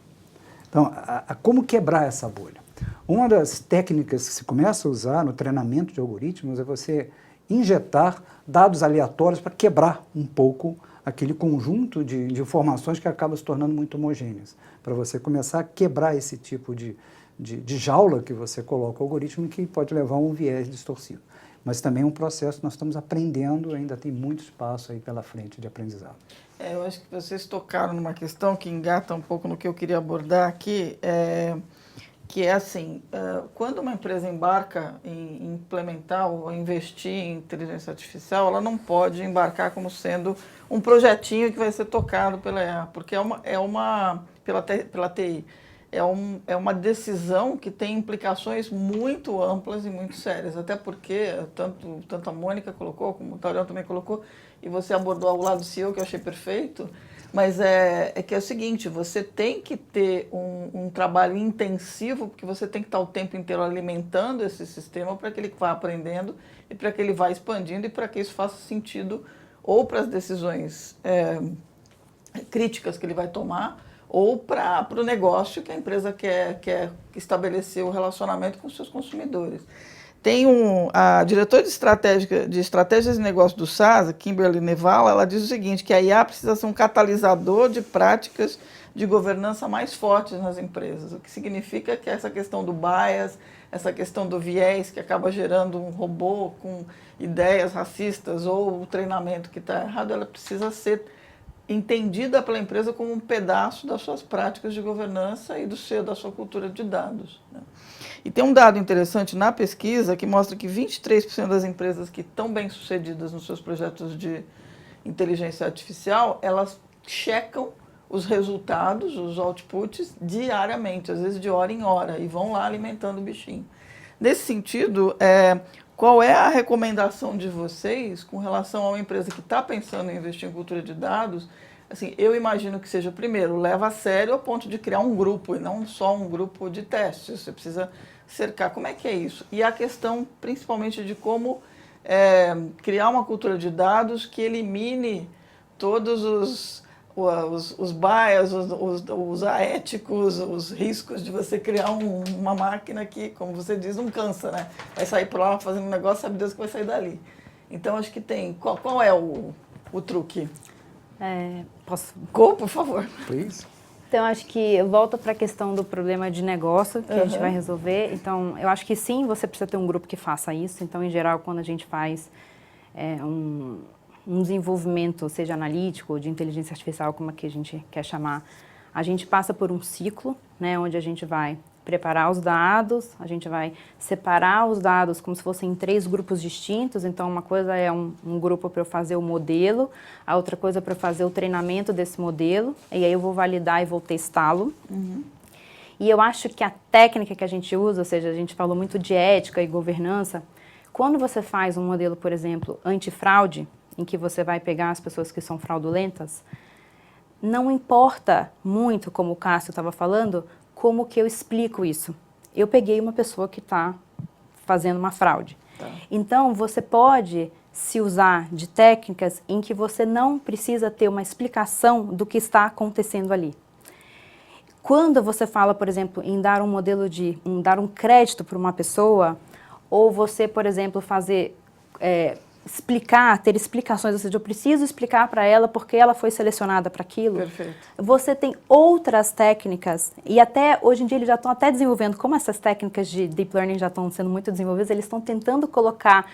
Então, como quebrar essa bolha? Uma das técnicas que se começa a usar no treinamento de algoritmos é você injetar dados aleatórios para quebrar um pouco aquele conjunto de informações que acaba se tornando muito homogêneas, para você começar a quebrar esse tipo de jaula que você coloca o algoritmo, que pode levar a um viés distorcido. Mas também é um processo que nós estamos aprendendo, ainda tem muito espaço aí pela frente de aprendizado. Eu acho que vocês tocaram numa questão que engata um pouco no que eu queria abordar aqui, que é assim, quando uma empresa embarca em implementar ou investir em inteligência artificial, ela não pode embarcar como sendo um projetinho que vai ser tocado pela IA, porque pela TI, é uma decisão que tem implicações muito amplas e muito sérias, até porque tanto a Mônica colocou, como o Tauriel também colocou, e você abordou ao lado do CEO, que eu achei perfeito. Mas é que é o seguinte, você tem que ter um trabalho intensivo, porque você tem que estar o tempo inteiro alimentando esse sistema para que ele vá aprendendo e para que ele vá expandindo e para que isso faça sentido ou para as decisões críticas que ele vai tomar ou para o negócio que a empresa quer estabelecer o relacionamento com os seus consumidores. Tem a diretora de estratégias de negócio do SAS, Kimberly Nevala, ela diz o seguinte, que a IA precisa ser um catalisador de práticas de governança mais fortes nas empresas, o que significa que essa questão do bias, essa questão do viés que acaba gerando um robô com ideias racistas ou o treinamento que está errado, ela precisa ser entendida pela empresa como um pedaço das suas práticas de governança e da sua cultura de dados, né? E tem um dado interessante na pesquisa que mostra que 23% das empresas que estão bem sucedidas nos seus projetos de inteligência artificial, elas checam os resultados, os outputs, diariamente, às vezes de hora em hora, e vão lá alimentando o bichinho. Nesse sentido, qual é a recomendação de vocês com relação a uma empresa que está pensando em investir em cultura de dados? Assim, eu imagino que seja, primeiro, leva a sério ao ponto de criar um grupo, e não só um grupo de testes. Você precisa cercar. Como é que é isso? E a questão, principalmente, de como criar uma cultura de dados que elimine todos os bias, os aéticos, os riscos de você criar uma máquina que, como você diz, não cansa, né? Vai sair por lá fazendo um negócio, sabe Deus que vai sair dali. Então, acho que tem... Qual é o truque? Posso? Go, por favor. Please. Então, acho que volta para a questão do problema de negócio que a gente vai resolver. Então, eu acho que sim, você precisa ter um grupo que faça isso. Então, em geral, quando a gente faz um desenvolvimento, seja analítico ou de inteligência artificial, como é que a gente quer chamar, a gente passa por um ciclo, né, onde a gente vai preparar os dados, a gente vai separar os dados como se fossem em 3 grupos distintos. Então, uma coisa é um grupo para eu fazer o modelo, a outra coisa para eu fazer o treinamento desse modelo, e aí eu vou validar e vou testá-lo. E eu acho que a técnica que a gente usa, ou seja, a gente falou muito de ética e governança, quando você faz um modelo, por exemplo, antifraude, em que você vai pegar as pessoas que são fraudulentas, não importa muito, como o Cássio estava falando, como que eu explico isso. Eu peguei uma pessoa que está fazendo uma fraude. Então, você pode se usar de técnicas em que você não precisa ter uma explicação do que está acontecendo ali. Quando você fala, por exemplo, em dar um modelo dar um crédito para uma pessoa, ou você, por exemplo, fazer... ter explicações, ou seja, eu preciso explicar para ela porque ela foi selecionada para aquilo. Perfeito. Você tem outras técnicas, e até hoje em dia eles já estão até desenvolvendo, como essas técnicas de deep learning já estão sendo muito desenvolvidas, eles estão tentando colocar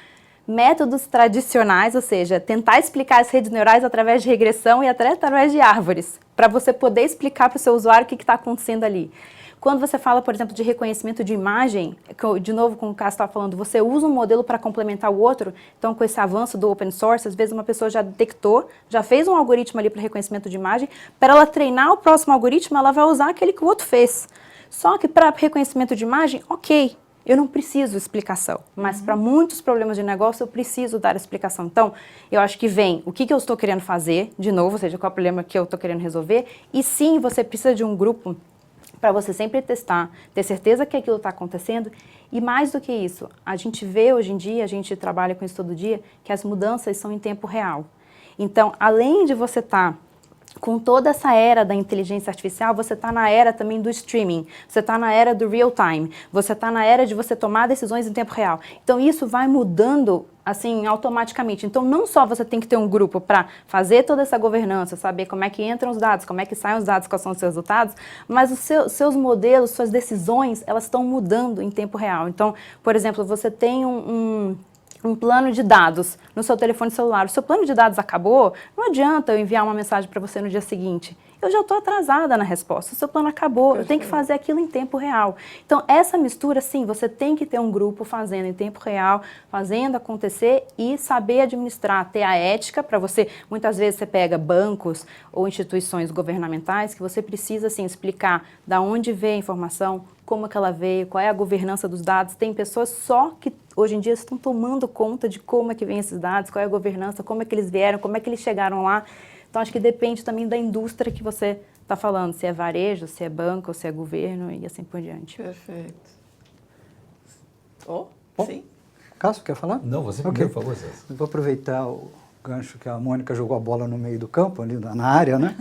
métodos tradicionais, ou seja, tentar explicar as redes neurais através de regressão e até através de árvores, para você poder explicar para o seu usuário o que está acontecendo ali. Quando você fala, por exemplo, de reconhecimento de imagem, de novo, como o Cássio estava falando, você usa um modelo para complementar o outro. Então, com esse avanço do open source, às vezes uma pessoa já detectou, já fez um algoritmo ali para reconhecimento de imagem, para ela treinar o próximo algoritmo, ela vai usar aquele que o outro fez. Só que para reconhecimento de imagem, ok, eu não preciso explicação, mas para muitos problemas de negócio eu preciso dar explicação. Então, eu acho que vem o que eu estou querendo fazer, de novo, ou seja, qual é o problema que eu estou querendo resolver, e sim, você precisa de um grupo para você sempre testar, ter certeza que aquilo está acontecendo. E mais do que isso, a gente vê hoje em dia, a gente trabalha com isso todo dia, que as mudanças são em tempo real. Então, além de você estar com toda essa era da inteligência artificial, você está na era também do streaming, você está na era do real time, você está na era de você tomar decisões em tempo real. Então, isso vai mudando assim, automaticamente. Então, não só você tem que ter um grupo para fazer toda essa governança, saber como é que entram os dados, como é que saem os dados, quais são os seus resultados, mas os seus modelos, suas decisões, elas estão mudando em tempo real. Então, por exemplo, você tem um plano de dados no seu telefone celular. O seu plano de dados acabou, não adianta eu enviar uma mensagem para você no dia seguinte. Eu já estou atrasada na resposta, o seu plano acabou, Perfeito. Eu tenho que fazer aquilo em tempo real. Então, essa mistura, sim, você tem que ter um grupo fazendo em tempo real, fazendo acontecer e saber administrar, ter a ética para você. Muitas vezes você pega bancos ou instituições governamentais que você precisa, assim, explicar da onde veio a informação, como que ela veio, qual é a governança dos dados. Tem pessoas só que hoje em dia estão tomando conta de como é que vem esses dados, qual é a governança, como é que eles vieram, como é que eles chegaram lá. Então, acho que depende também da indústria que você está falando, se é varejo, se é banco, se é governo e assim por diante. Perfeito. Sim. Cássio, quer falar? Não, você Ok. primeiro, por favor, César. Eu vou aproveitar o gancho que a Mônica jogou a bola no meio do campo, ali na área, né?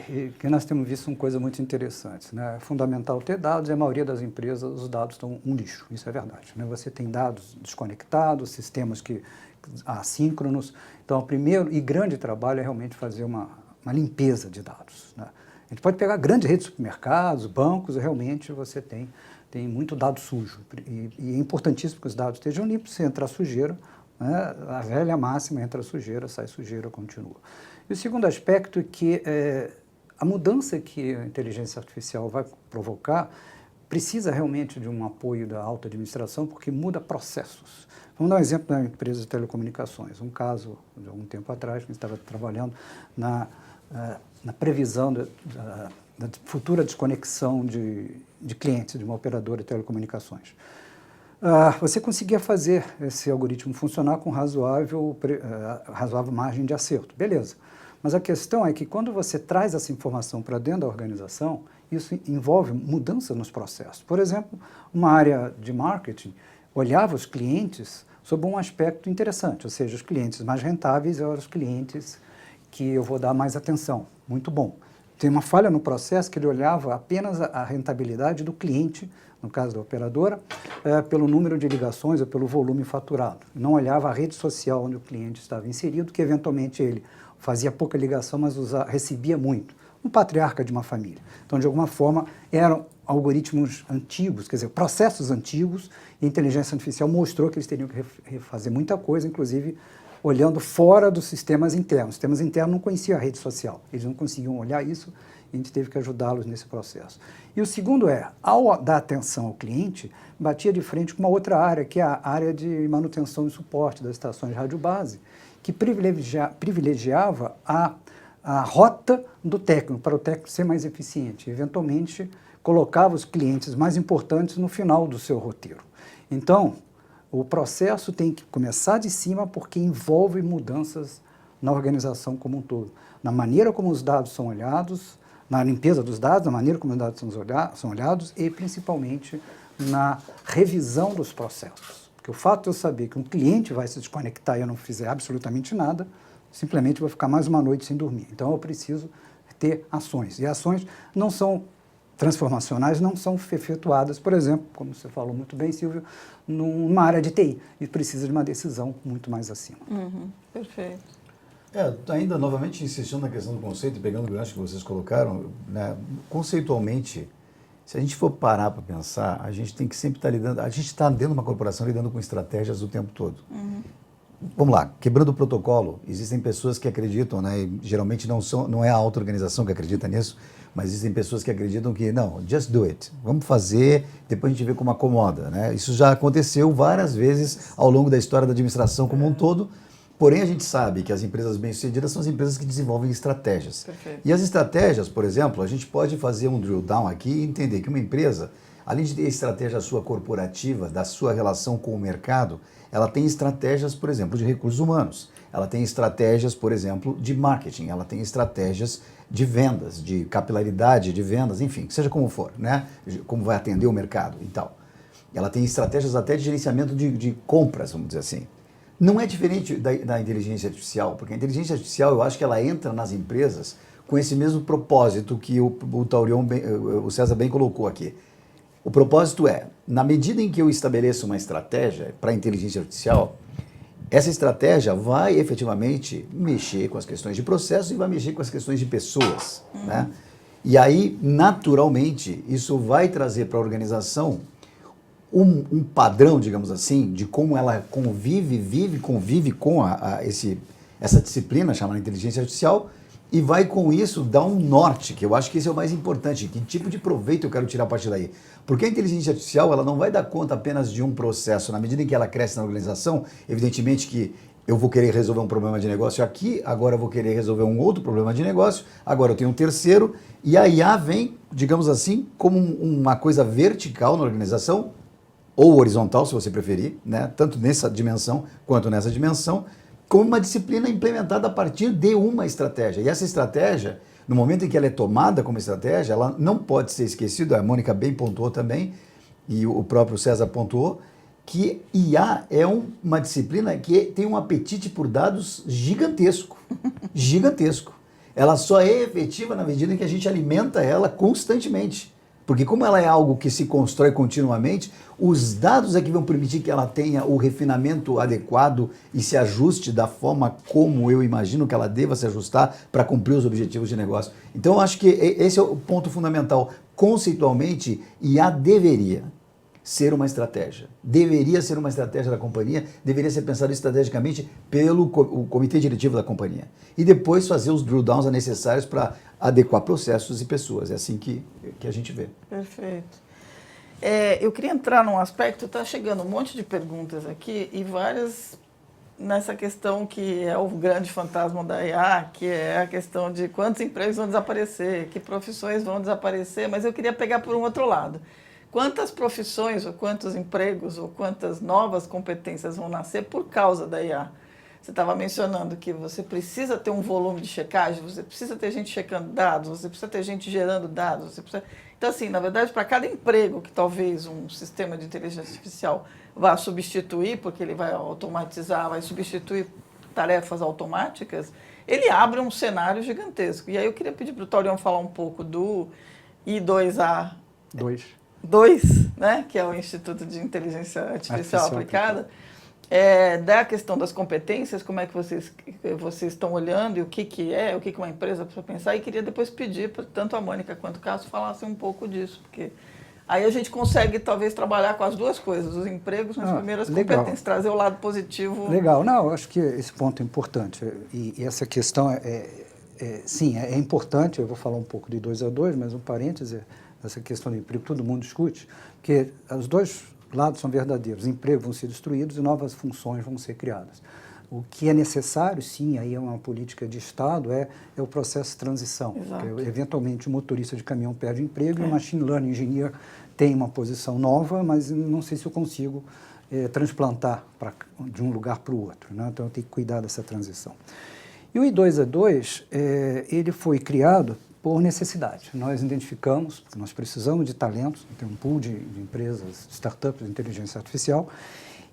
E que nós temos visto uma coisa muito interessante, né? É fundamental ter dados e a maioria das empresas, os dados estão um lixo, isso é verdade, né? Você tem dados desconectados, sistemas assíncronos, então o primeiro e grande trabalho é realmente fazer uma limpeza de dados, né? A gente pode pegar grandes redes de supermercados, bancos, e realmente você tem muito dado sujo, e é importantíssimo que os dados estejam limpos, se entrar sujeira, né? A velha máxima, entra sujeira, sai sujeira, continua. E o segundo aspecto é que a mudança que a inteligência artificial vai provocar precisa realmente de um apoio da alta administração, porque muda processos. Vamos dar um exemplo da empresa de telecomunicações. Um caso, de algum tempo atrás, que estava trabalhando na previsão da futura desconexão de clientes de uma operadora de telecomunicações. Você conseguia fazer esse algoritmo funcionar com razoável margem de acerto. Beleza. Mas a questão é que quando você traz essa informação para dentro da organização, isso envolve mudança nos processos. Por exemplo, uma área de marketing olhava os clientes sob um aspecto interessante, ou seja, os clientes mais rentáveis eram os clientes que eu vou dar mais atenção. Muito bom. Tem uma falha no processo que ele olhava apenas a rentabilidade do cliente, no caso da operadora, pelo número de ligações ou pelo volume faturado. Não olhava a rede social onde o cliente estava inserido, que eventualmente ele fazia pouca ligação, mas recebia muito. Um patriarca de uma família. Então, de alguma forma, eram algoritmos antigos, quer dizer, processos antigos, e a inteligência artificial mostrou que eles teriam que refazer muita coisa, inclusive olhando fora dos sistemas internos. Os sistemas internos não conheciam a rede social, eles não conseguiam olhar isso, e a gente teve que ajudá-los nesse processo. E o segundo ao dar atenção ao cliente, batia de frente com uma outra área, que é a área de manutenção e suporte das estações de rádio base, que privilegiava a rota do técnico, para o técnico ser mais eficiente. Eventualmente, colocava os clientes mais importantes no final do seu roteiro. Então, o processo tem que começar de cima porque envolve mudanças na organização como um todo. Na maneira como os dados são olhados, na limpeza dos dados, na maneira como os dados são olhados e, principalmente, na revisão dos processos. Porque o fato de eu saber que um cliente vai se desconectar e eu não fizer absolutamente nada, simplesmente vou ficar mais uma noite sem dormir. Então, eu preciso ter ações. E ações não são transformacionais, não são efetuadas, por exemplo, como você falou muito bem, Silvio, numa área de TI. E precisa de uma decisão muito mais acima. Perfeito. Ainda novamente insistindo na questão do conceito e pegando o gancho que vocês colocaram, né, conceitualmente, se a gente for parar para pensar, a gente tem que sempre estar lidando, a gente está dentro de uma corporação lidando com estratégias o tempo todo. Vamos lá, quebrando o protocolo, existem pessoas que acreditam, né, e geralmente não é a auto-organização que acredita nisso, mas existem pessoas que acreditam que, não, just do it, vamos fazer, depois a gente vê como acomoda, né? Isso já aconteceu várias vezes ao longo da história da administração como um todo, porém a gente sabe que as empresas bem-sucedidas são as empresas que desenvolvem estratégias. Perfeito. E as estratégias, por exemplo, a gente pode fazer um drill down aqui e entender que uma empresa, além de ter a estratégia sua corporativa, da sua relação com o mercado, ela tem estratégias, por exemplo, de recursos humanos. Ela tem estratégias, por exemplo, de marketing. Ela tem estratégias de vendas, de capilaridade de vendas, enfim, seja como for, né? Como vai atender o mercado e tal. Ela tem estratégias até de gerenciamento de compras, vamos dizer assim. Não é diferente da inteligência artificial, porque a inteligência artificial, eu acho que ela entra nas empresas com esse mesmo propósito que o Taurion, o César bem colocou aqui. O propósito é, na medida em que eu estabeleço uma estratégia para a inteligência artificial, essa estratégia vai efetivamente mexer com as questões de processo e vai mexer com as questões de pessoas, né? E aí, naturalmente, isso vai trazer para a organização um padrão, digamos assim, de como ela convive com essa disciplina chamada inteligência artificial, e vai com isso dar um norte, que eu acho que esse é o mais importante, que tipo de proveito eu quero tirar a partir daí. Porque a inteligência artificial, ela não vai dar conta apenas de um processo. Na medida em que ela cresce na organização, evidentemente que eu vou querer resolver um problema de negócio aqui, agora eu vou querer resolver um outro problema de negócio, agora eu tenho um terceiro, e a IA vem, digamos assim, como uma coisa vertical na organização, ou horizontal, se você preferir, né? Tanto nessa dimensão quanto nessa dimensão, como uma disciplina implementada a partir de uma estratégia. E essa estratégia, no momento em que ela é tomada como estratégia, ela não pode ser esquecida, a Mônica bem pontuou também, e o próprio César pontuou, que IA é uma disciplina que tem um apetite por dados gigantesco, gigantesco. Ela só é efetiva na medida em que a gente alimenta ela constantemente. Porque como ela é algo que se constrói continuamente, os dados é que vão permitir que ela tenha o refinamento adequado e se ajuste da forma como eu imagino que ela deva se ajustar para cumprir os objetivos de negócio. Então, eu acho que esse é o ponto fundamental. Conceitualmente, IA deveria ser uma estratégia. Deveria ser uma estratégia da companhia, deveria ser pensado estrategicamente pelo o comitê diretivo da companhia. E depois fazer os drill downs necessários para adequar processos e pessoas. É assim que a gente vê. Perfeito. Eu queria entrar num aspecto, está chegando um monte de perguntas aqui e várias nessa questão que é o grande fantasma da IA, que é a questão de quantos empregos vão desaparecer, que profissões vão desaparecer, mas eu queria pegar por um outro lado. Quantas profissões, ou quantos empregos, ou quantas novas competências vão nascer por causa da IA? Você estava mencionando que você precisa ter um volume de checagem, você precisa ter gente checando dados, você precisa ter gente gerando dados. Então, assim, na verdade, para cada emprego que talvez um sistema de inteligência artificial vá substituir, porque ele vai automatizar, vai substituir tarefas automáticas, ele abre um cenário gigantesco. E aí eu queria pedir para o Torion falar um pouco do I2A. 2, né, que é o Instituto de Inteligência Artificial Aplicada, da questão das competências, como é que vocês estão olhando e o que é uma empresa precisa pensar, e queria depois pedir para tanto a Mônica quanto o Cássio falassem um pouco disso, porque aí a gente consegue talvez trabalhar com as duas coisas, os empregos nas primeiras competências, trazer o lado positivo. Legal, não, eu acho que esse ponto é importante, e essa questão sim, é importante, eu vou falar um pouco de 2A2, mas um parêntese, essa questão do emprego, todo mundo discute, porque os dois lados são verdadeiros. Empregos vão ser destruídos e novas funções vão ser criadas. O que é necessário, sim, aí é uma política de Estado, é o processo de transição. Porque, eventualmente, o motorista de caminhão perde emprego e o machine learning engineer tem uma posição nova, mas não sei se eu consigo transplantar de um lugar para o outro, né? Então, eu tenho que cuidar dessa transição. E o I2A2, ele foi criado por necessidade. Nós identificamos, porque nós precisamos de talentos, tem um pool de empresas, startups de inteligência artificial,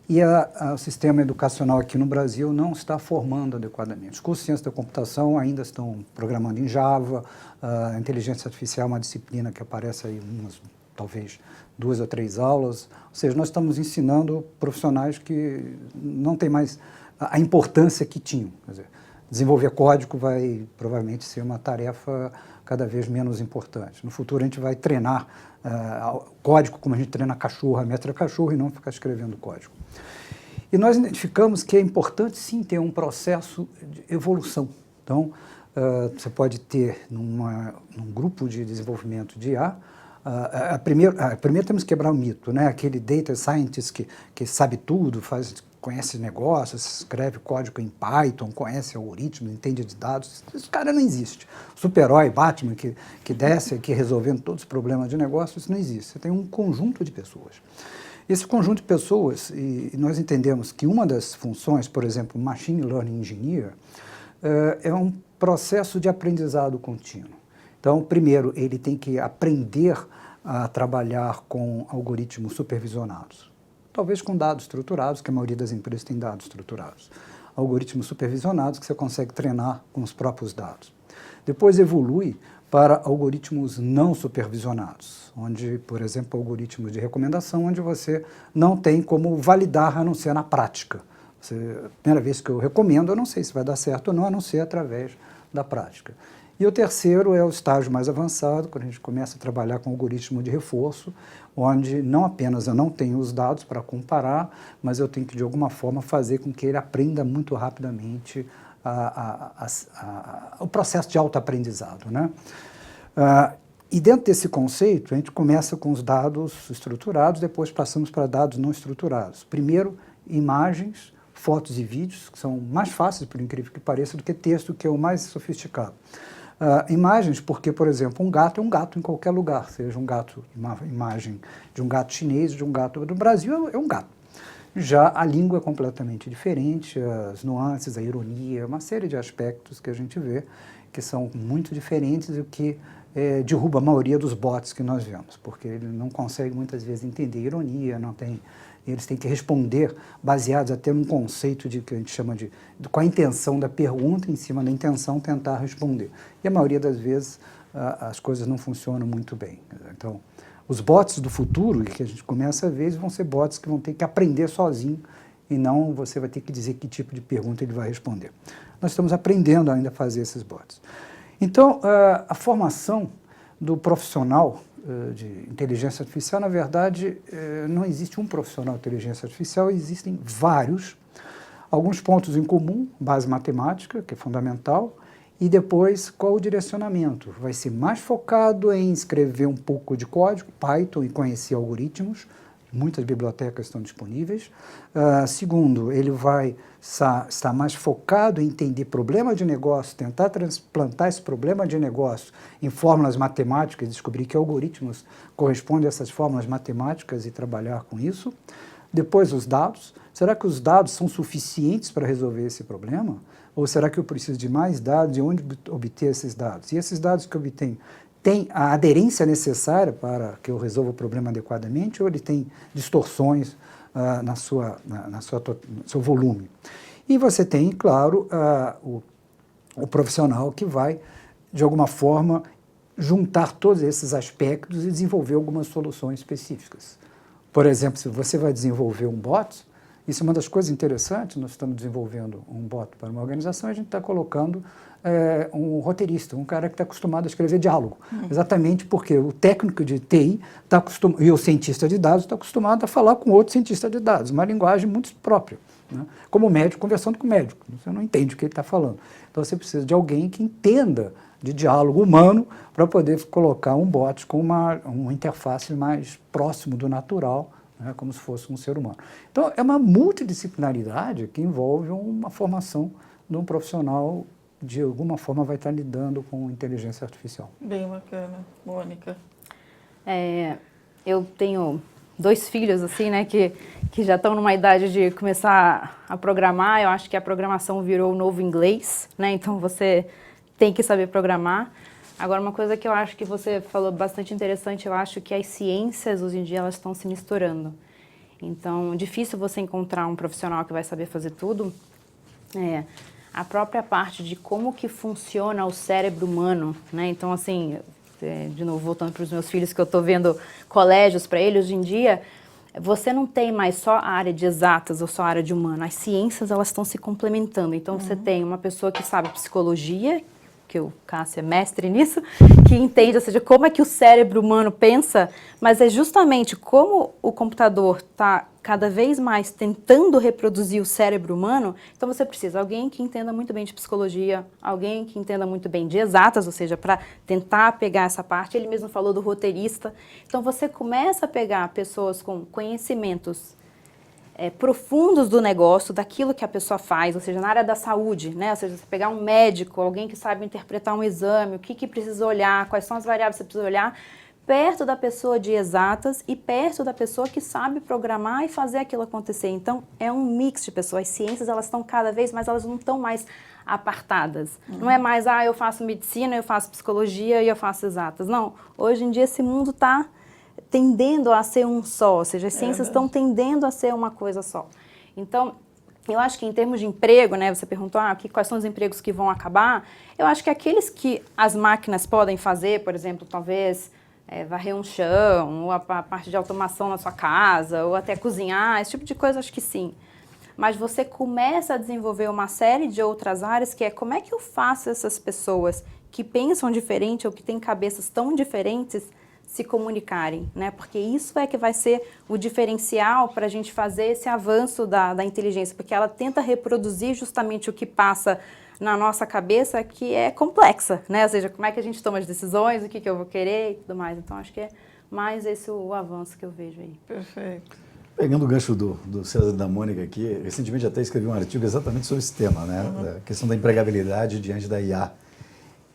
e o sistema educacional aqui no Brasil não está formando adequadamente. Os cursos de ciência da computação ainda estão programando em Java, a inteligência artificial é uma disciplina que aparece aí talvez 2 ou 3 aulas, ou seja, nós estamos ensinando profissionais que não têm mais a importância que tinham. Quer dizer, desenvolver código vai provavelmente ser uma tarefa cada vez menos importante. No futuro a gente vai treinar código como a gente treina cachorro, a metra cachorro, e não ficar escrevendo código. E nós identificamos que é importante sim ter um processo de evolução. Então, você pode ter num grupo de desenvolvimento de IA, primeiro temos que quebrar o mito, né? Aquele data scientist que sabe tudo, conhece negócios, escreve código em Python, conhece algoritmos, entende de dados. Esse cara não existe. Super-herói, Batman, que desce aqui resolvendo todos os problemas de negócio, isso não existe. Você tem um conjunto de pessoas. Esse conjunto de pessoas, e nós entendemos que uma das funções, por exemplo, Machine Learning Engineer, é um processo de aprendizado contínuo. Então, primeiro, ele tem que aprender a trabalhar com algoritmos supervisionados. Talvez com dados estruturados, que a maioria das empresas tem dados estruturados. Algoritmos supervisionados que você consegue treinar com os próprios dados. Depois evolui para algoritmos não supervisionados, onde, por exemplo, algoritmos de recomendação, onde você não tem como validar a não ser na prática. A primeira vez que eu recomendo, eu não sei se vai dar certo ou não, a não ser através da prática. E o terceiro é o estágio mais avançado, quando a gente começa a trabalhar com algoritmo de reforço, onde não apenas eu não tenho os dados para comparar, mas eu tenho que, de alguma forma, fazer com que ele aprenda muito rapidamente o processo de autoaprendizado, né? E dentro desse conceito, a gente começa com os dados estruturados, depois passamos para dados não estruturados. Primeiro, imagens, fotos e vídeos, que são mais fáceis, por incrível que pareça, do que texto, que é o mais sofisticado. Imagens, porque, por exemplo, um gato é um gato em qualquer lugar, seja uma imagem de um gato chinês, de um gato do Brasil, é um gato. Já a língua é completamente diferente, as nuances, a ironia, uma série de aspectos que a gente vê que são muito diferentes e o que derruba a maioria dos bots que nós vemos, porque ele não consegue muitas vezes entender ironia, não tem eles têm que responder baseados até num conceito que a gente chama de com a intenção da pergunta, em cima da intenção tentar responder. E a maioria das vezes as coisas não funcionam muito bem. Então, os bots do futuro, que a gente começa a ver, vão ser bots que vão ter que aprender sozinho e não você vai ter que dizer que tipo de pergunta ele vai responder. Nós estamos aprendendo ainda a fazer esses bots. Então, a formação do profissional de inteligência artificial, na verdade, não existe um profissional de inteligência artificial, existem vários. Alguns pontos em comum, base matemática, que é fundamental, e depois qual o direcionamento. Vai ser mais focado em escrever um pouco de código, Python, e conhecer algoritmos. Muitas bibliotecas estão disponíveis. Segundo, ele vai estar mais focado em entender problema de negócio, tentar transplantar esse problema de negócio em fórmulas matemáticas, descobrir que algoritmos correspondem a essas fórmulas matemáticas e trabalhar com isso. Depois, os dados. Será que os dados são suficientes para resolver esse problema? Ou será que eu preciso de mais dados? E onde obter esses dados? E esses dados que eu obtenho tem a aderência necessária para que eu resolva o problema adequadamente, ou ele tem distorções no seu volume? E você tem, claro, o profissional que vai, de alguma forma, juntar todos esses aspectos e desenvolver algumas soluções específicas. Por exemplo, se você vai desenvolver um bot, isso é uma das coisas interessantes, nós estamos desenvolvendo um bot para uma organização, a gente está colocando um roteirista, um cara que está acostumado a escrever diálogo. Exatamente porque o técnico de TI está acostumado, e o cientista de dados está acostumado a falar com outro cientista de dados, uma linguagem muito própria, né? Como o médico conversando com o médico, você não entende o que ele está falando. Então você precisa de alguém que entenda de diálogo humano para poder colocar um bot com uma interface mais próximo do natural, né, como se fosse um ser humano. Então, é uma multidisciplinaridade que envolve uma formação de um profissional, de alguma forma vai estar lidando com inteligência artificial. Bem bacana. Mônica? Eu tenho 2 filhos, assim, né, que já estão numa idade de começar a programar. Eu acho que a programação virou o novo inglês, né, então você tem que saber programar. Agora, uma coisa que eu acho que você falou bastante interessante, eu acho que as ciências, hoje em dia, elas estão se misturando. Então, difícil você encontrar um profissional que vai saber fazer tudo. A própria parte de como que funciona o cérebro humano, né? Então, assim, de novo, voltando para os meus filhos, que eu estou vendo colégios para eles, hoje em dia, você não tem mais só a área de exatas ou só a área de humano. As ciências, elas estão se complementando. Então, você tem uma pessoa que sabe psicologia, que o Cássio é mestre nisso, que entende, ou seja, como é que o cérebro humano pensa, mas é justamente como o computador está cada vez mais tentando reproduzir o cérebro humano, então você precisa de alguém que entenda muito bem de psicologia, alguém que entenda muito bem de exatas, ou seja, para tentar pegar essa parte. Ele mesmo falou do roteirista. Então você começa a pegar pessoas com conhecimentos profundos do negócio, daquilo que a pessoa faz, ou seja, na área da saúde, né? Ou seja, você pegar um médico, alguém que sabe interpretar um exame, o que precisa olhar, quais são as variáveis que você precisa olhar, perto da pessoa de exatas e perto da pessoa que sabe programar e fazer aquilo acontecer. Então, é um mix de pessoas. As ciências, elas estão cada vez mais, elas não estão mais apartadas. Não é mais, eu faço medicina, eu faço psicologia e eu faço exatas. Não, hoje em dia esse mundo está tendendo a ser um só, ou seja, as ciências estão tendendo a ser uma coisa só. Então, eu acho que em termos de emprego, né, você perguntou quais são os empregos que vão acabar, eu acho que aqueles que as máquinas podem fazer, por exemplo, talvez varrer um chão, ou a parte de automação na sua casa, ou até cozinhar, esse tipo de coisa, acho que sim. Mas você começa a desenvolver uma série de outras áreas, que é como é que eu faço essas pessoas que pensam diferente ou que têm cabeças tão diferentes se comunicarem, né? Porque isso é que vai ser o diferencial para a gente fazer esse avanço da inteligência, porque ela tenta reproduzir justamente o que passa na nossa cabeça, que é complexa, né? Ou seja, como é que a gente toma as decisões, o que eu vou querer e tudo mais. Então, acho que é mais esse o avanço que eu vejo aí. Perfeito. Pegando o gancho do César e da Mônica aqui, recentemente até escrevi um artigo exatamente sobre esse tema, né? A questão da empregabilidade diante da IA.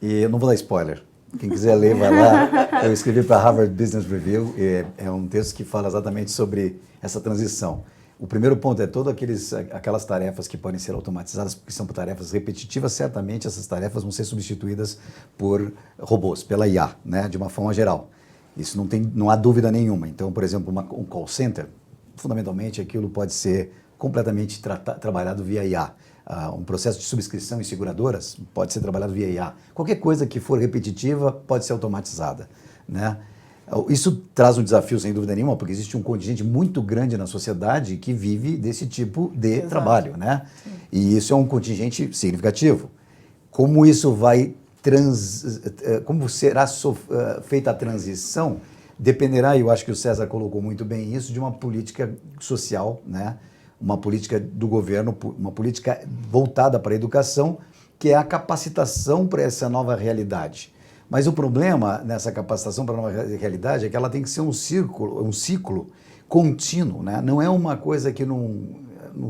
E eu não vou dar spoiler. Quem quiser ler, vai lá. Eu escrevi para a Harvard Business Review. É um texto que fala exatamente sobre essa transição. O primeiro ponto é todas aquelas tarefas que podem ser automatizadas, porque são tarefas repetitivas, certamente essas tarefas vão ser substituídas por robôs, pela IA, né, de uma forma geral. Isso não há dúvida nenhuma. Então, por exemplo, um call center, fundamentalmente aquilo pode ser completamente trabalhado via IA. Um processo de subscrição em seguradoras pode ser trabalhado via IA. Qualquer coisa que for repetitiva pode ser automatizada, né? Isso traz um desafio, sem dúvida nenhuma, porque existe um contingente muito grande na sociedade que vive desse tipo de Exato. trabalho, né? E isso é um contingente significativo. Como isso vai como será feita a transição, dependerá, e eu acho que o César colocou muito bem isso, de uma política social, né? Uma política do governo, uma política voltada para a educação, que é a capacitação para essa nova realidade. Mas o problema nessa capacitação para a nova realidade é que ela tem que ser um ciclo contínuo, né? Não é uma coisa que num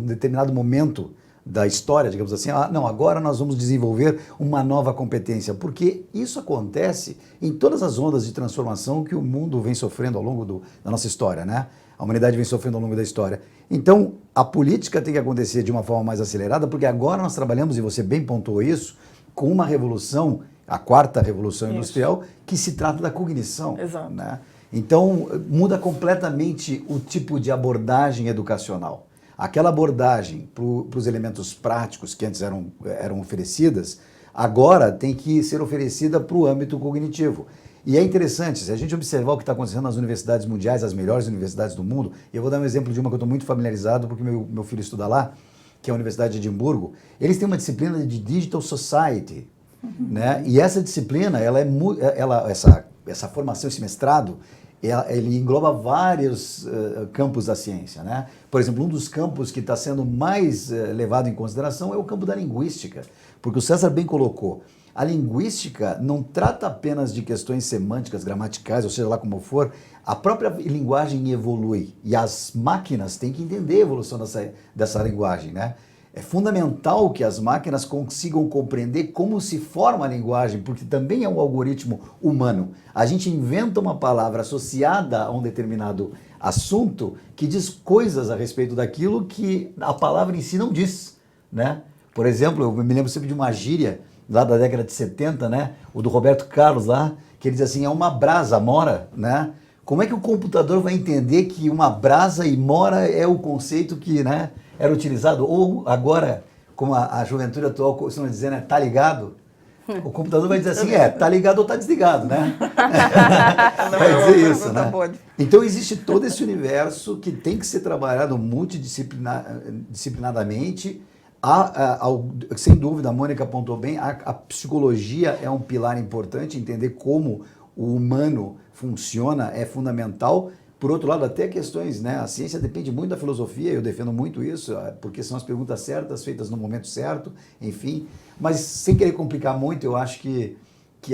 determinado momento da história, digamos assim, não, agora nós vamos desenvolver uma nova competência, porque isso acontece em todas as ondas de transformação que o mundo vem sofrendo ao longo da nossa história, né? A humanidade vem sofrendo ao longo da história. Então, a política tem que acontecer de uma forma mais acelerada, porque agora nós trabalhamos, e você bem pontuou isso, com uma revolução, a quarta revolução industrial, que se trata da cognição. Exato. Né? Então, muda completamente o tipo de abordagem educacional. Aquela abordagem para os elementos práticos que antes eram oferecidas, agora tem que ser oferecida para o âmbito cognitivo. E é interessante, se a gente observar o que está acontecendo nas universidades mundiais, as melhores universidades do mundo, e eu vou dar um exemplo de uma que eu estou muito familiarizado, porque meu filho estuda lá, que é a Universidade de Edimburgo, eles têm uma disciplina de Digital Society, né? E essa disciplina, essa formação, esse mestrado, ele engloba vários campos da ciência, né? Por exemplo, um dos campos que está sendo mais levado em consideração é o campo da linguística, porque o César bem colocou, a linguística não trata apenas de questões semânticas, gramaticais, ou seja lá como for, a própria linguagem evolui e as máquinas têm que entender a evolução dessa linguagem, né? É fundamental que as máquinas consigam compreender como se forma a linguagem, porque também é um algoritmo humano. A gente inventa uma palavra associada a um determinado assunto que diz coisas a respeito daquilo que a palavra em si não diz, né? Por exemplo, eu me lembro sempre de uma gíria lá da década de 70, né? O do Roberto Carlos lá, que ele diz assim, é uma brasa, mora, né? Como é que o computador vai entender que uma brasa e mora é o conceito que, né, era utilizado? Ou agora, como a juventude atual costuma dizer, né, tá ligado? O computador vai dizer assim, tá ligado ou tá desligado, né? Vai dizer isso, né? Então existe todo esse universo que tem que ser trabalhado multidisciplinadamente. Sem dúvida, a Mônica apontou bem, a psicologia é um pilar importante, entender como o humano funciona é fundamental. Por outro lado, até questões, né? A ciência depende muito da filosofia, eu defendo muito isso, porque são as perguntas certas, feitas no momento certo, enfim. Mas sem querer complicar muito, eu acho que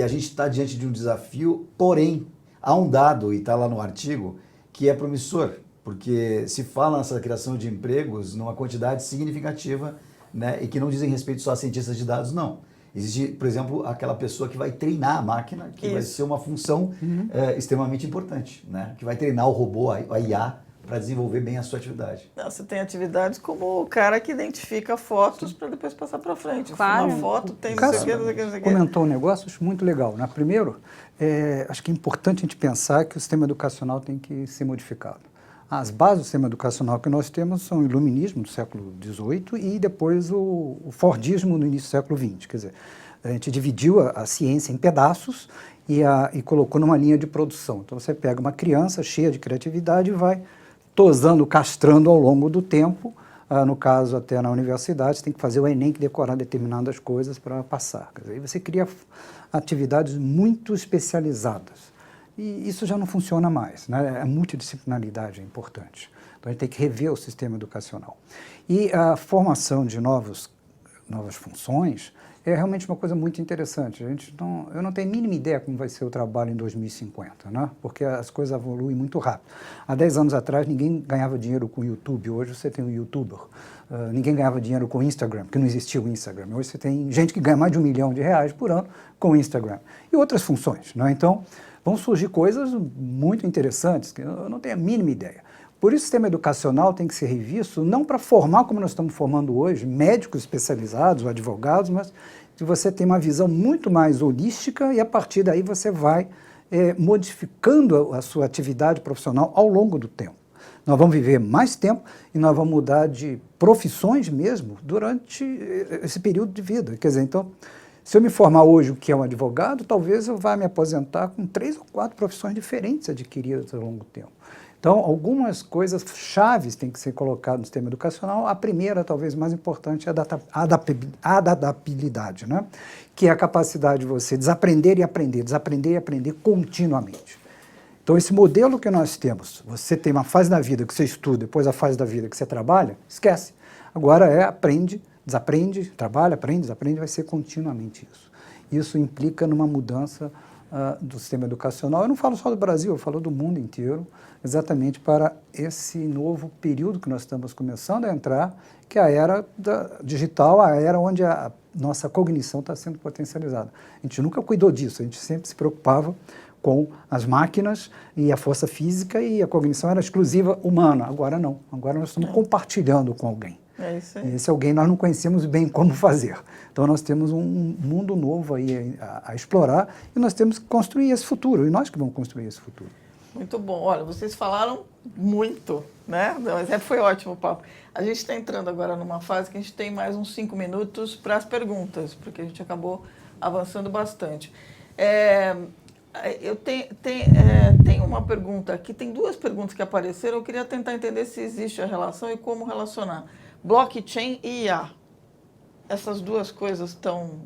a gente está diante de um desafio, porém, há um dado, e está lá no artigo, que é promissor, porque se fala nessa criação de empregos numa quantidade significativa, né? E que não dizem respeito só a cientistas de dados, não. Existe, por exemplo, aquela pessoa que vai treinar a máquina, que vai ser uma função extremamente importante, né? Que vai treinar o robô, a IA, para desenvolver bem a sua atividade. Você tem atividades como o cara que identifica fotos para depois passar para frente. Claro. Uma foto tem não sei o que, não sei o que, não sei o que. Comentou um negócio, acho muito legal, né? Primeiro, acho que é importante a gente pensar que o sistema educacional tem que ser modificado. As bases do sistema educacional que nós temos são o iluminismo do século XVIII e depois o fordismo no início do século XX. Quer dizer, a gente dividiu a ciência em pedaços e colocou numa linha de produção. Então você pega uma criança cheia de criatividade e vai tosando, castrando ao longo do tempo. No caso, até na universidade, você tem que fazer o Enem, que decorar determinadas coisas para passar. Quer dizer, aí você cria atividades muito especializadas. E isso já não funciona mais, né? A multidisciplinaridade é importante. Então, a gente tem que rever o sistema educacional. E a formação de novas funções é realmente uma coisa muito interessante. Eu não tenho a mínima ideia como vai ser o trabalho em 2050, né? Porque as coisas evoluem muito rápido. Há 10 anos atrás, ninguém ganhava dinheiro com o YouTube. Hoje você tem um YouTuber. Ninguém ganhava dinheiro com o Instagram, porque não existia o Instagram. Hoje você tem gente que ganha mais de R$1 milhão por ano com o Instagram. E outras funções, né? Então, vão surgir coisas muito interessantes que eu não tenho a mínima ideia. Por isso o sistema educacional tem que ser revisto, não para formar, como nós estamos formando hoje, médicos especializados ou advogados, mas de você ter uma visão muito mais holística e a partir daí você vai modificando a sua atividade profissional ao longo do tempo. Nós vamos viver mais tempo e nós vamos mudar de profissões mesmo durante esse período de vida. Quer dizer, então, se eu me formar hoje o que é um advogado, talvez eu vá me aposentar com 3 ou 4 profissões diferentes adquiridas ao longo do tempo. Então, algumas coisas chaves têm que ser colocadas no sistema educacional. A primeira, talvez mais importante, é a adaptabilidade, né? Que é a capacidade de você desaprender e aprender continuamente. Então, esse modelo que nós temos, você tem uma fase da vida que você estuda, depois a fase da vida que você trabalha, esquece. Agora é aprende, desaprende, trabalha, aprende, desaprende, vai ser continuamente isso. Isso implica numa mudança do sistema educacional. Eu não falo só do Brasil, eu falo do mundo inteiro, exatamente para esse novo período que nós estamos começando a entrar, que é a era digital, a era onde a nossa cognição está sendo potencializada. A gente nunca cuidou disso, a gente sempre se preocupava com as máquinas e a força física, e a cognição era exclusiva humana. Agora não, agora nós estamos compartilhando com alguém. É isso aí. Esse alguém nós não conhecemos bem como fazer. Então nós temos um mundo novo aí a explorar, e nós temos que construir esse futuro, e nós que vamos construir esse futuro. Muito bom. Olha, vocês falaram muito, né? Mas foi ótimo o papo. A gente está entrando agora numa fase que a gente tem mais uns 5 minutos para as perguntas, porque a gente acabou avançando bastante. Eu tenho uma pergunta aqui, tem 2 perguntas que apareceram, eu queria tentar entender se existe a relação e como relacionar. Blockchain e IA. Essas 2 coisas estão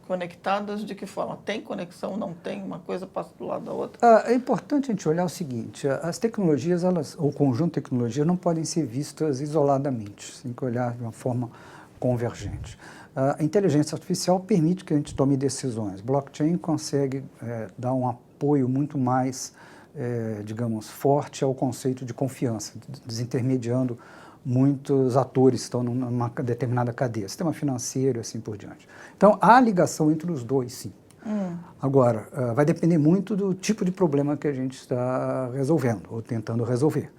conectadas de que forma? Tem conexão, não tem? Uma coisa passa do lado da outra? É importante a gente olhar o seguinte, as tecnologias, o conjunto de tecnologias não podem ser vistas isoladamente, tem que olhar de uma forma convergente. A inteligência artificial permite que a gente tome decisões. Blockchain consegue dar um apoio muito mais, digamos, forte ao conceito de confiança, desintermediando muitos atores que estão numa determinada cadeia, sistema financeiro e assim por diante. Então, há ligação entre os dois, sim. Agora, vai depender muito do tipo de problema que a gente está resolvendo ou tentando resolver.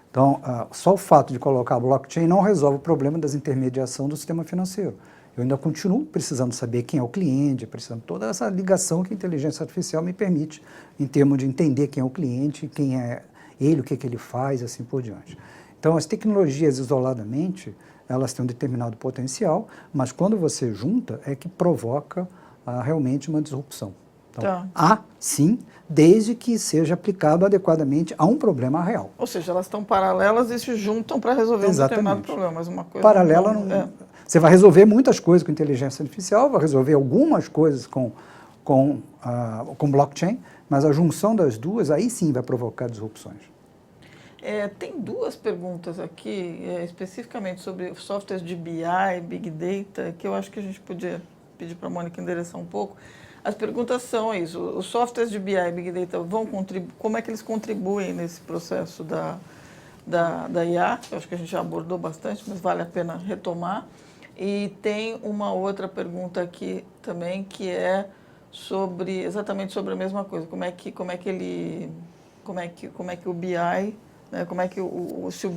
Então, só o fato de colocar blockchain não resolve o problema da intermediação do sistema financeiro. Eu ainda continuo precisando saber quem é o cliente, precisando de toda essa ligação que a inteligência artificial me permite, em termos de entender quem é o cliente, quem é ele, o que ele faz, assim por diante. Então, as tecnologias isoladamente, elas têm um determinado potencial, mas quando você junta, é que provoca realmente uma disrupção. Então, há, sim, desde que seja aplicado adequadamente a um problema real. Ou seja, elas estão paralelas e se juntam para resolver um determinado problema, mas uma coisa... Paralela não... Você vai resolver muitas coisas com inteligência artificial, vai resolver algumas coisas com blockchain, mas a junção das duas, aí sim vai provocar disrupções. Tem 2 perguntas aqui, especificamente sobre softwares de BI, Big Data, que eu acho que a gente podia pedir para a Mônica endereçar um pouco. As perguntas são isso, os softwares de BI e Big Data vão contribuir, como é que eles contribuem nesse processo da IA? Eu acho que a gente já abordou bastante, mas vale a pena retomar. E tem uma outra pergunta aqui também, que é exatamente sobre a mesma coisa, como é que o BI... Como é que se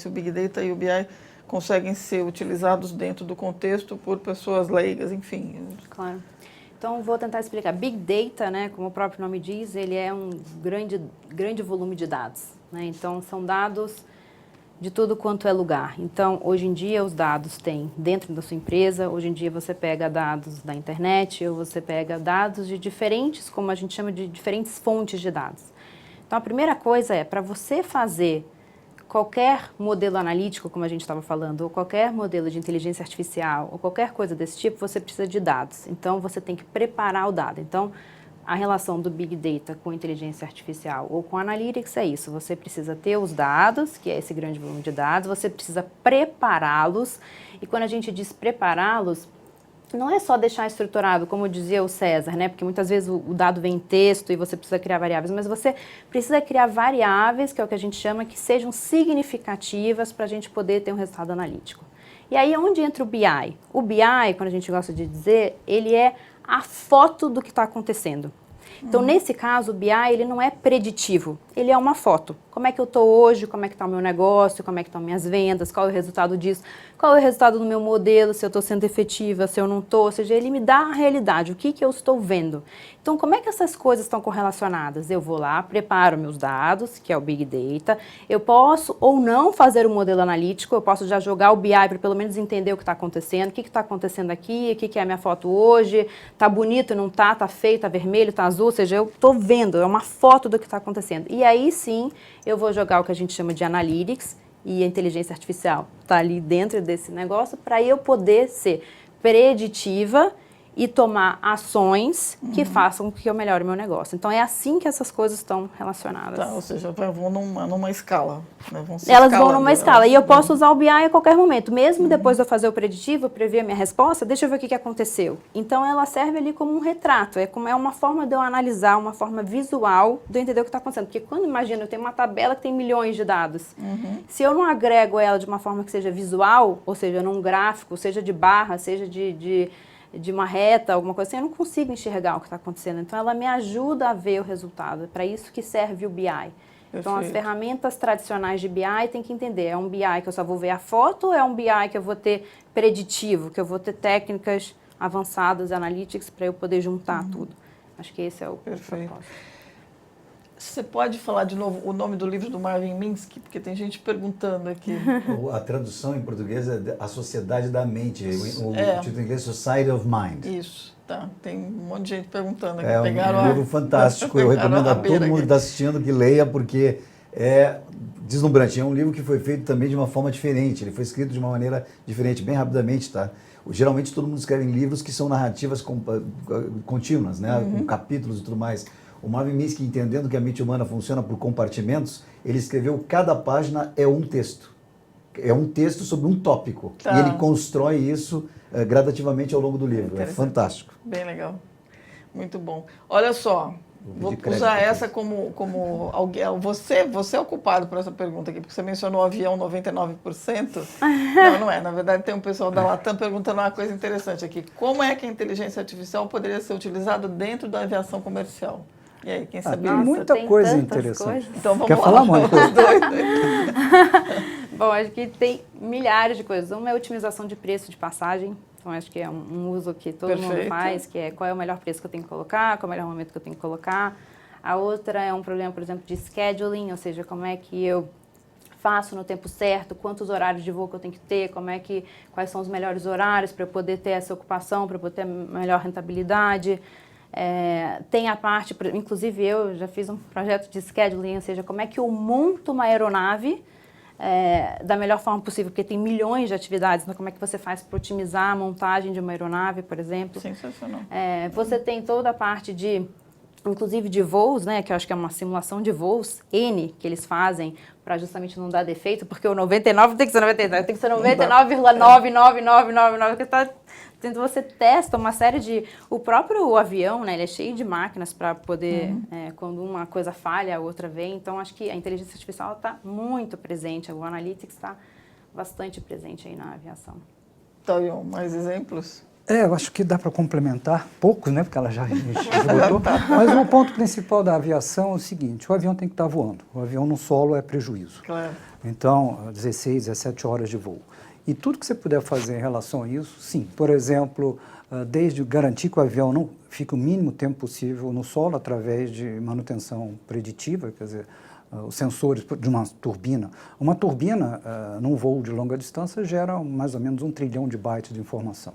o Big Data e o BI conseguem ser utilizados dentro do contexto por pessoas leigas, enfim. Claro. Então, vou tentar explicar. Big Data, né, como o próprio nome diz, ele é um grande volume de dados, né? Então, são dados de tudo quanto é lugar. Então, hoje em dia, os dados tem dentro da sua empresa, hoje em dia você pega dados da internet, ou você pega dados de diferentes, como a gente chama de diferentes fontes de dados. Então, a primeira coisa para você fazer qualquer modelo analítico, como a gente estava falando, ou qualquer modelo de inteligência artificial, ou qualquer coisa desse tipo, você precisa de dados. Então, você tem que preparar o dado. Então, a relação do Big Data com inteligência artificial ou com Analytics é isso. Você precisa ter os dados, que é esse grande volume de dados, você precisa prepará-los. E quando a gente diz prepará-los, não é só deixar estruturado, como dizia o César, né? Porque muitas vezes o dado vem em texto e você precisa criar variáveis, mas você precisa criar variáveis, que é o que a gente chama, que sejam significativas para a gente poder ter um resultado analítico. E aí, onde entra o BI? O BI, quando a gente gosta de dizer, ele é a foto do que está acontecendo. Então, nesse caso, o BI, ele não é preditivo, ele é uma foto. Como é que eu estou hoje, como é que está o meu negócio, como é que estão minhas vendas, qual é o resultado disso, qual é o resultado do meu modelo, se eu estou sendo efetiva, se eu não estou, ou seja, ele me dá a realidade, o que eu estou vendo. Então, como é que essas coisas estão correlacionadas? Eu vou lá, preparo meus dados, que é o Big Data, eu posso ou não fazer um modelo analítico, eu posso já jogar o BI para pelo menos entender o que está acontecendo, o que está acontecendo aqui, o que é a minha foto hoje, está bonito, não está, está feio, está vermelho, está azul, ou seja, eu estou vendo, é uma foto do que está acontecendo. E aí sim, eu vou jogar o que a gente chama de Analytics, e a inteligência artificial está ali dentro desse negócio para eu poder ser preditiva e tomar ações que façam com que eu melhore o meu negócio. Então, é assim que essas coisas estão relacionadas. Tá, ou seja, vão numa escala. Né? Elas vão numa escala. E eu posso usar o BI a qualquer momento. Mesmo depois de eu fazer o preditivo, eu prever a minha resposta, deixa eu ver o que aconteceu. Então, ela serve ali como um retrato. É uma forma de eu analisar, uma forma visual de eu entender o que está acontecendo. Porque quando, imagina, eu tenho uma tabela que tem milhões de dados. Se eu não agrego ela de uma forma que seja visual, ou seja, num gráfico, seja de barra, seja de uma reta, alguma coisa assim, eu não consigo enxergar o que está acontecendo. Então, ela me ajuda a ver o resultado. É para isso que serve o BI. Então, as ferramentas tradicionais de BI tem que entender, é um BI que eu só vou ver a foto ou é um BI que eu vou ter preditivo, que eu vou ter técnicas avançadas, analytics, para eu poder juntar tudo. Acho que esse é o propósito. Você pode falar de novo o nome do livro do Marvin Minsky? Porque tem gente perguntando aqui. A tradução em português é A Sociedade da Mente. O título em inglês é Society of Mind. Isso, tá. Tem um monte de gente perguntando aqui. É um livro fantástico. Eu recomendo a todo mundo que está assistindo que leia, porque é deslumbrante. É um livro que foi feito também de uma forma diferente. Ele foi escrito de uma maneira diferente, bem rapidamente, tá? Geralmente todo mundo escreve livros que são narrativas contínuas, né? Com capítulos e tudo mais. O Marvin Minsky, entendendo que a mente humana funciona por compartimentos, ele escreveu cada página é um texto. É um texto sobre um tópico. Tá. E ele constrói isso gradativamente ao longo do livro. É fantástico. Bem legal. Muito bom. Olha só, vou usar essa como alguém. Você é o culpado por essa pergunta aqui, porque você mencionou o avião 99%. Não é. Na verdade, tem um pessoal da Latam perguntando uma coisa interessante aqui. Como é que a inteligência artificial poderia ser utilizada dentro da aviação comercial? E aí, quem sabe? Tem muita coisa interessante. Coisas. Então vamos Quer lá. falar, Mônica? Bom, acho que tem milhares de coisas. Uma é a otimização de preço de passagem. Então, acho que é um uso que todo mundo faz, que é qual é o melhor preço que eu tenho que colocar, qual é o melhor momento que eu tenho que colocar. A outra é um problema, por exemplo, de scheduling, ou seja, como é que eu faço no tempo certo, quantos horários de voo que eu tenho que ter, quais são os melhores horários para eu poder ter essa ocupação, para eu poder ter melhor rentabilidade. Tem a parte, inclusive eu já fiz um projeto de scheduling, ou seja, como é que eu monto uma aeronave da melhor forma possível, porque tem milhões de atividades, então como é que você faz para otimizar a montagem de uma aeronave, por exemplo. Sensacional. Você tem toda a parte inclusive de voos, né, que eu acho que é uma simulação de voos, N, que eles fazem para justamente não dar defeito, porque o 99 tem que ser 99, tem que ser 99,99999, então você testa uma série de... O próprio avião, né, ele é cheio de máquinas para poder, quando uma coisa falha, a outra vem. Então, acho que a inteligência artificial está muito presente, o Analytics está bastante presente aí na aviação. Então, mais exemplos? Eu acho que dá para complementar, poucos, né, porque ela já esgotou, mas o ponto principal da aviação é o seguinte, o avião tem que estar voando, o avião no solo é prejuízo. Claro. Então, 16, 17 horas de voo. E tudo que você puder fazer em relação a isso, sim. Por exemplo, desde garantir que o avião não fique o mínimo tempo possível no solo através de manutenção preditiva, quer dizer, os sensores de uma turbina. Uma turbina, num voo de longa distância, gera mais ou menos 1 trilhão de bytes de informação.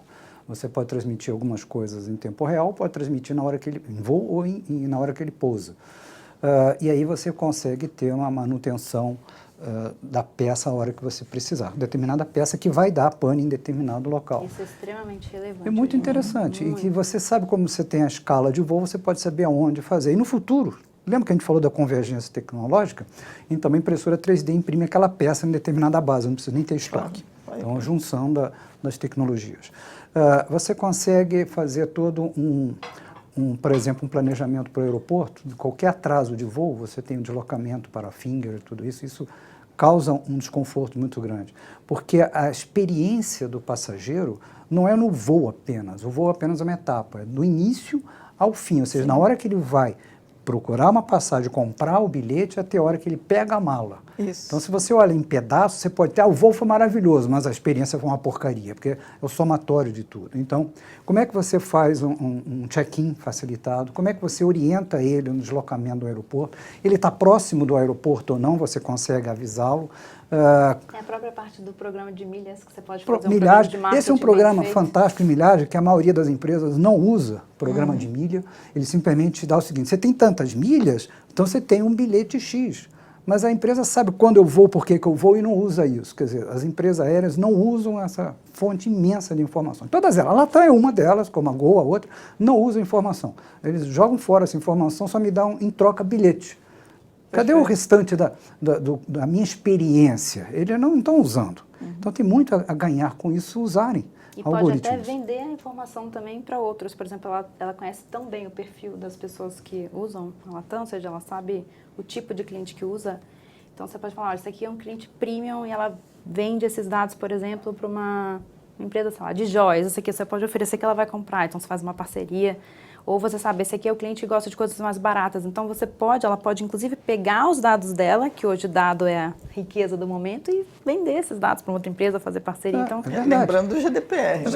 Você pode transmitir algumas coisas em tempo real, pode transmitir na hora que ele voa ou na hora que ele pousa. E aí você consegue ter uma manutenção da peça a hora que você precisar. Determinada peça que vai dar pane em determinado local. Isso é extremamente relevante. É muito interessante. Muito. E que você sabe como você tem a escala de voo, você pode saber aonde fazer. E no futuro, lembra que a gente falou da convergência tecnológica? Então, a impressora 3D imprime aquela peça em determinada base, não precisa nem ter estoque. Então, a junção das tecnologias. Você consegue fazer todo por exemplo, um planejamento para o aeroporto, de qualquer atraso de voo, você tem um deslocamento para finger e tudo isso, isso causa um desconforto muito grande, porque a experiência do passageiro não é no voo apenas, o voo apenas é uma etapa, é do início ao fim, ou seja, na hora que ele vai procurar uma passagem, comprar o bilhete, até a hora que ele pega a mala. Isso. Então, se você olha em pedaços, você pode ter, o voo foi maravilhoso, mas a experiência foi uma porcaria, porque é o somatório de tudo. Então, como é que você faz um check-in facilitado? Como é que você orienta ele no deslocamento do aeroporto? Ele está próximo do aeroporto ou não, você consegue avisá-lo. É a própria parte do programa de milhas que você pode fazer um programa Milhagem. de marketing. Esse é um bem programa feito. fantástico em milhagem, que a maioria das empresas não usa programa de milha. Ele simplesmente te dá o seguinte, você tem tantas milhas, então você tem um bilhete X. Mas a empresa sabe quando eu vou, por que eu vou e não usa isso. Quer dizer, as empresas aéreas não usam essa fonte imensa de informação. Todas elas, a Latam é uma delas, como a Gol, a outra, não usam informação. Eles jogam fora essa informação, só me dão em troca bilhete. Cadê o restante da minha experiência? Eles não estão usando. Então tem muito a ganhar com isso usarem E pode algoritmos. até vender a informação também para outros. Por exemplo, ela conhece tão bem o perfil das pessoas que usam a Latam, ou seja, ela sabe o tipo de cliente que usa. Então você pode falar, olha, isso aqui é um cliente premium e ela vende esses dados, por exemplo, para uma empresa, sei lá, de joias. Isso aqui você pode oferecer que ela vai comprar. Então você faz uma parceria. Ou você sabe, esse aqui é o cliente que gosta de coisas mais baratas. Então ela pode inclusive pegar os dados dela, que hoje dado é a riqueza do momento, e vender esses dados para outra empresa, fazer parceria. Então, Lembrando do GDPR. Mas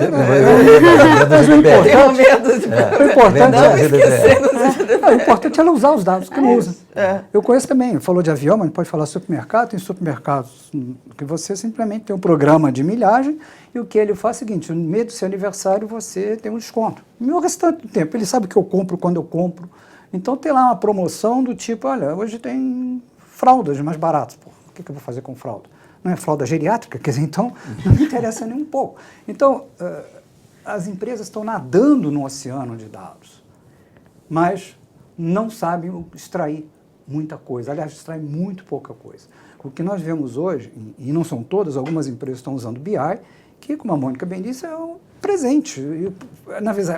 o importante, Tenho medo de o importante não é esquecendo do GDPR. o importante é ela usar os dados, que não usa. É. Eu conheço também, falou de avião, mas pode falar supermercado, tem supermercados que você simplesmente tem um programa de milhagem e o que ele faz é o seguinte, no meio do seu aniversário você tem um desconto. No restante do tempo, ele sabe que eu compro quando eu compro. Então tem lá uma promoção do tipo, olha, hoje tem fraldas mais baratas. Pô, o que eu vou fazer com fralda? Não é fralda geriátrica? Quer dizer, então não me interessa nem um pouco. Então, as empresas estão nadando no oceano de dados, mas não sabem extrair muita coisa. Aliás, extraem muito pouca coisa. O que nós vemos hoje, e não são todas, algumas empresas estão usando BI, que, como a Mônica bem disse, é um presente.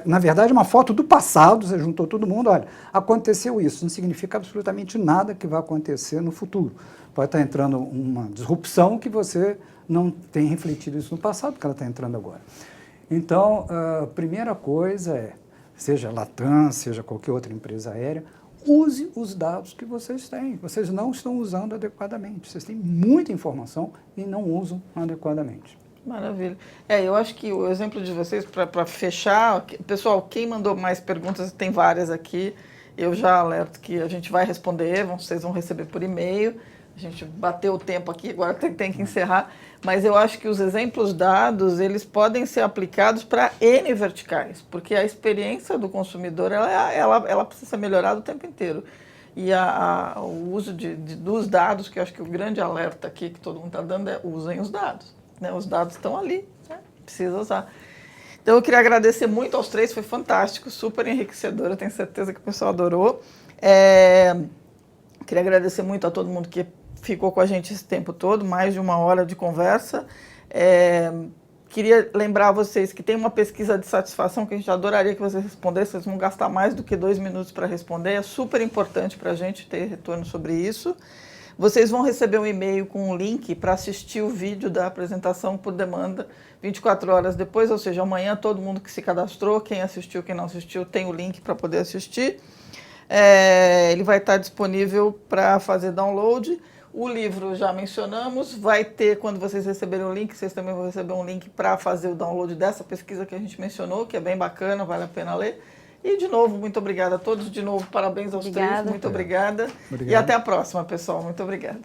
Na verdade, é uma foto do passado, você juntou todo mundo, olha, aconteceu isso, não significa absolutamente nada que vai acontecer no futuro. Pode estar entrando uma disrupção que você não tem refletido isso no passado, porque ela está entrando agora. Então, a primeira coisa é, seja Latam, seja qualquer outra empresa aérea, use os dados que vocês têm. Vocês não estão usando adequadamente. Vocês têm muita informação e não usam adequadamente. Maravilha. Eu acho que o exemplo de vocês, para fechar, pessoal, quem mandou mais perguntas, tem várias aqui, eu já alerto que a gente vai responder, vocês vão receber por e-mail, a gente bateu o tempo aqui, agora tem que encerrar, mas eu acho que os exemplos dados, eles podem ser aplicados para N verticais, porque a experiência do consumidor, ela precisa ser melhorada o tempo inteiro. E o uso dos dados, que eu acho que o grande alerta aqui que todo mundo está dando é usem os dados. Né? Os dados estão ali, né? Precisa usar. Então eu queria agradecer muito aos três, foi fantástico, super enriquecedor, eu tenho certeza que o pessoal adorou. Queria agradecer muito a todo mundo que ficou com a gente esse tempo todo, mais de 1 hora de conversa. Queria lembrar a vocês que tem uma pesquisa de satisfação que a gente adoraria que vocês respondessem, vocês vão gastar mais do que 2 minutos para responder, é super importante para a gente ter retorno sobre isso. Vocês vão receber um e-mail com um link para assistir o vídeo da apresentação por demanda 24 horas depois, ou seja, amanhã todo mundo que se cadastrou, quem assistiu, quem não assistiu, tem o link para poder assistir. Ele vai estar disponível para fazer download. O livro já mencionamos, vai ter, quando vocês receberem o link, vocês também vão receber um link para fazer o download dessa pesquisa que a gente mencionou, que é bem bacana, vale a pena ler. E, de novo, muito obrigada a todos. De novo, parabéns aos três. Muito obrigada. E até a próxima, pessoal. Muito obrigada.